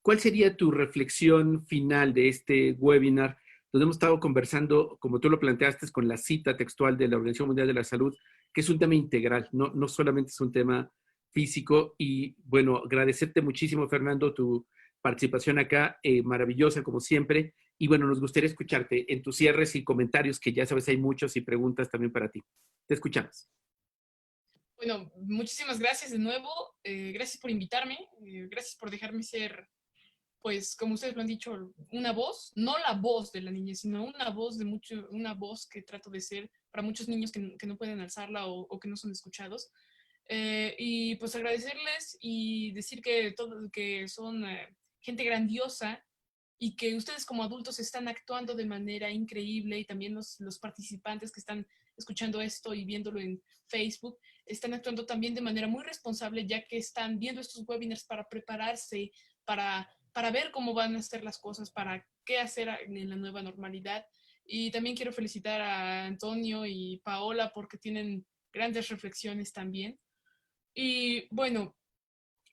¿cuál sería tu reflexión final de este webinar, donde hemos estado conversando, como tú lo planteaste, con la cita textual de la Organización Mundial de la Salud, que es un tema integral, no solamente es un tema físico? Y bueno, agradecerte muchísimo, Fernando, tu participación acá, maravillosa como siempre. Y bueno, nos gustaría escucharte en tus cierres y comentarios, que ya sabes hay muchos, y preguntas también para ti. Te escuchamos. Bueno, muchísimas gracias de nuevo. Gracias por invitarme. Gracias por dejarme ser, pues, como ustedes lo han dicho, una voz. No la voz de la niñez, sino una voz una voz que trato de ser para muchos niños que no pueden alzarla o que no son escuchados. Y pues agradecerles y decir que son gente grandiosa y que ustedes como adultos están actuando de manera increíble, y también los participantes que están escuchando esto y viéndolo en Facebook están actuando también de manera muy responsable, ya que están viendo estos webinars para prepararse, para ver cómo van a ser las cosas, para qué hacer en la nueva normalidad. Y también quiero felicitar a Antonio y Paola porque tienen grandes reflexiones también. Y bueno,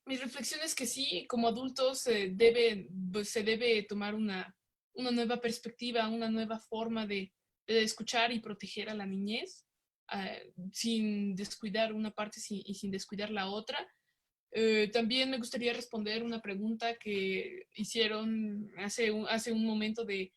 mi reflexión es que sí, como adultos se debe tomar una nueva perspectiva, una nueva forma de escuchar y proteger a la niñez, sin descuidar una parte y sin descuidar la otra. También me gustaría responder una pregunta que hicieron hace un momento de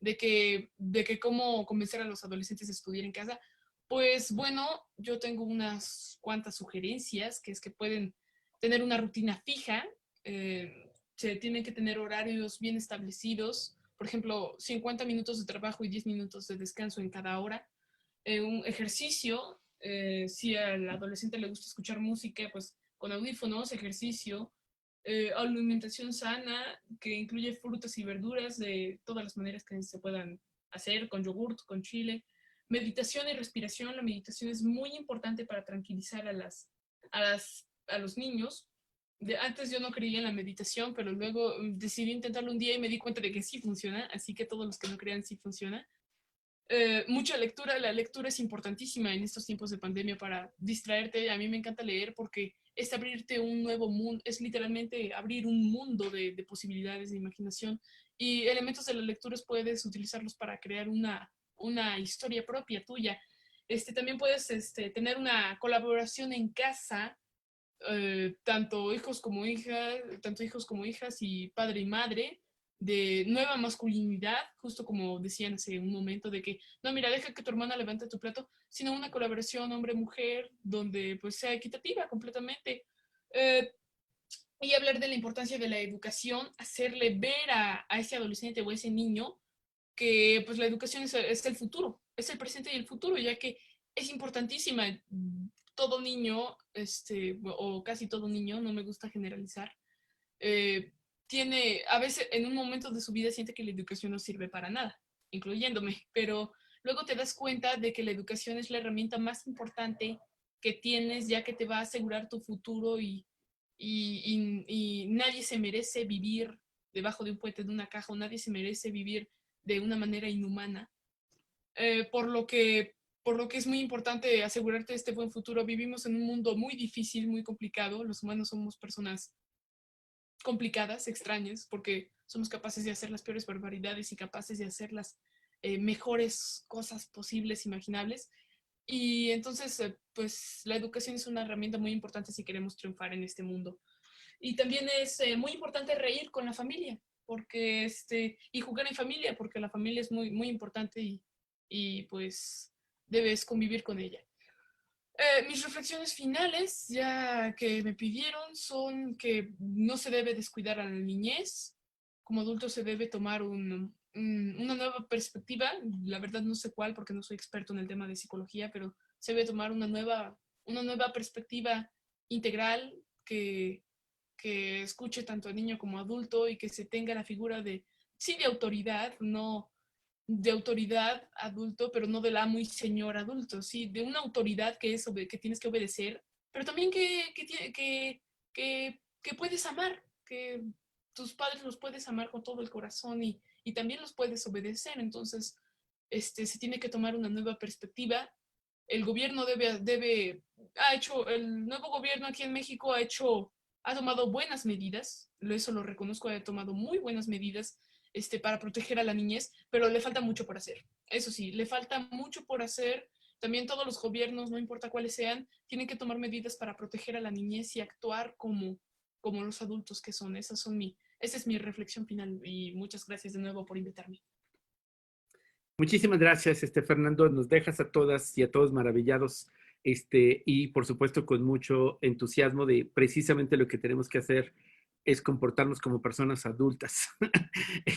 que cómo convencer a los adolescentes a estudiar en casa. Pues bueno, yo tengo unas cuantas sugerencias, que es que pueden tener una rutina fija, se tienen que tener horarios bien establecidos, por ejemplo, 50 minutos de trabajo y 10 minutos de descanso en cada hora. Un ejercicio, si al adolescente le gusta escuchar música, pues con audífonos, ejercicio, alimentación sana, que incluye frutas y verduras de todas las maneras que se puedan hacer, con yogurt, con chile. Meditación y respiración. La meditación es muy importante para tranquilizar a los niños. Antes yo no creía en la meditación, pero luego decidí intentarlo un día y me di cuenta de que sí funciona, así que todos los que no crean sí funciona. Mucha lectura, la lectura es importantísima en estos tiempos de pandemia para distraerte. A mí me encanta leer porque es abrirte un nuevo mundo, es literalmente abrir un mundo de posibilidades, de imaginación, y elementos de las lecturas puedes utilizarlos para crear una historia propia tuya. También puedes tener una colaboración en casa, tanto hijos como hijas y padre y madre, de nueva masculinidad, justo como decían hace un momento, de que no, mira, deja que tu hermana levante tu plato, sino una colaboración hombre-mujer donde pues sea equitativa completamente. Eh, y hablar de la importancia de la educación, hacerle ver a ese adolescente o a ese niño que pues la educación es el futuro, es el presente y el futuro, ya que es importantísima. Todo niño, o casi todo niño, no me gusta generalizar, eh, a veces en un momento de su vida siente que la educación no sirve para nada, incluyéndome, pero luego te das cuenta de que la educación es la herramienta más importante que tienes, ya que te va a asegurar tu futuro, y nadie se merece vivir debajo de un puente de una caja, o nadie se merece vivir de una manera inhumana. Eh, por, lo que, por lo que es muy importante asegurarte este buen futuro. Vivimos en un mundo muy difícil, muy complicado. Los humanos somos personas complicadas, extrañas, porque somos capaces de hacer las peores barbaridades y capaces de hacer las mejores cosas posibles, imaginables. Y entonces, pues la educación es una herramienta muy importante si queremos triunfar en este mundo. Y también es muy importante reír con la familia, porque y jugar en familia, porque la familia es muy, muy importante, y pues debes convivir con ella. Mis reflexiones finales, ya que me pidieron, son que no se debe descuidar a la niñez. Como adulto se debe tomar una nueva perspectiva. La verdad no sé cuál, porque no soy experto en el tema de psicología, pero se debe tomar una nueva perspectiva integral que escuche tanto a niño como a adulto, y que se tenga la figura sí, de autoridad, no de autoridad adulto, pero no del amo y señor adulto, sí, de una autoridad que tienes que obedecer, pero también que puedes amar, que tus padres los puedes amar con todo el corazón, y también los puedes obedecer. Entonces, se tiene que tomar una nueva perspectiva. El gobierno el nuevo gobierno aquí en México ha hecho ha tomado buenas medidas, eso lo reconozco, ha tomado muy buenas medidas para proteger a la niñez, pero le falta mucho por hacer. Eso sí, le falta mucho por hacer. También todos los gobiernos, no importa cuáles sean, tienen que tomar medidas para proteger a la niñez y actuar como los adultos que son. Esa es mi reflexión final y muchas gracias de nuevo por invitarme. Muchísimas gracias, Fernando. Nos dejas a todas y a todos maravillados y por supuesto con mucho entusiasmo de precisamente lo que tenemos que hacer es comportarnos como personas adultas,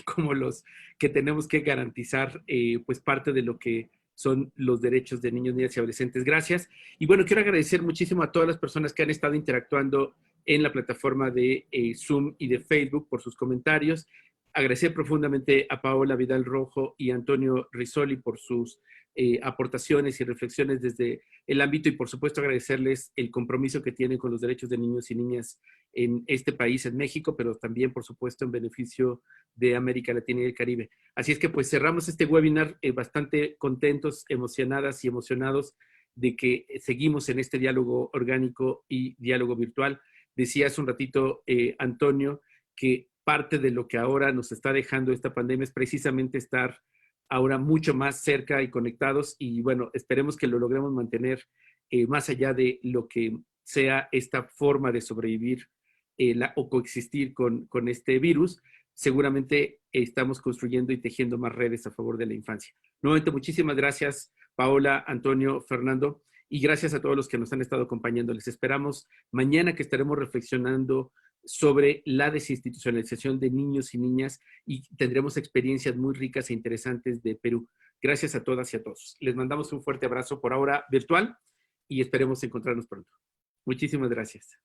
como los que tenemos que garantizar pues parte de lo que son los derechos de niños, niñas y adolescentes. Gracias. Y bueno, quiero agradecer muchísimo a todas las personas que han estado interactuando en la plataforma de Zoom y de Facebook por sus comentarios. Agradecer profundamente a Paola Vidal Rojo y Antonio Rizzoli por sus aportaciones y reflexiones desde el ámbito y por supuesto agradecerles el compromiso que tienen con los derechos de niños y niñas en este país, en México, pero también por supuesto en beneficio de América Latina y el Caribe. Así es que pues cerramos este webinar bastante contentos, emocionadas y emocionados de que seguimos en este diálogo orgánico y diálogo virtual. Decía hace un ratito Antonio que parte de lo que ahora nos está dejando esta pandemia es precisamente estar ahora mucho más cerca y conectados y bueno, esperemos que lo logremos mantener más allá de lo que sea esta forma de sobrevivir o coexistir con este virus. Seguramente estamos construyendo y tejiendo más redes a favor de la infancia. Nuevamente, muchísimas gracias, Paola, Antonio, Fernando, y gracias a todos los que nos han estado acompañando. Les esperamos mañana que estaremos reflexionando sobre la desinstitucionalización de niños y niñas y tendremos experiencias muy ricas e interesantes de Perú. Gracias a todas y a todos. Les mandamos un fuerte abrazo por ahora virtual y esperemos encontrarnos pronto. Muchísimas gracias.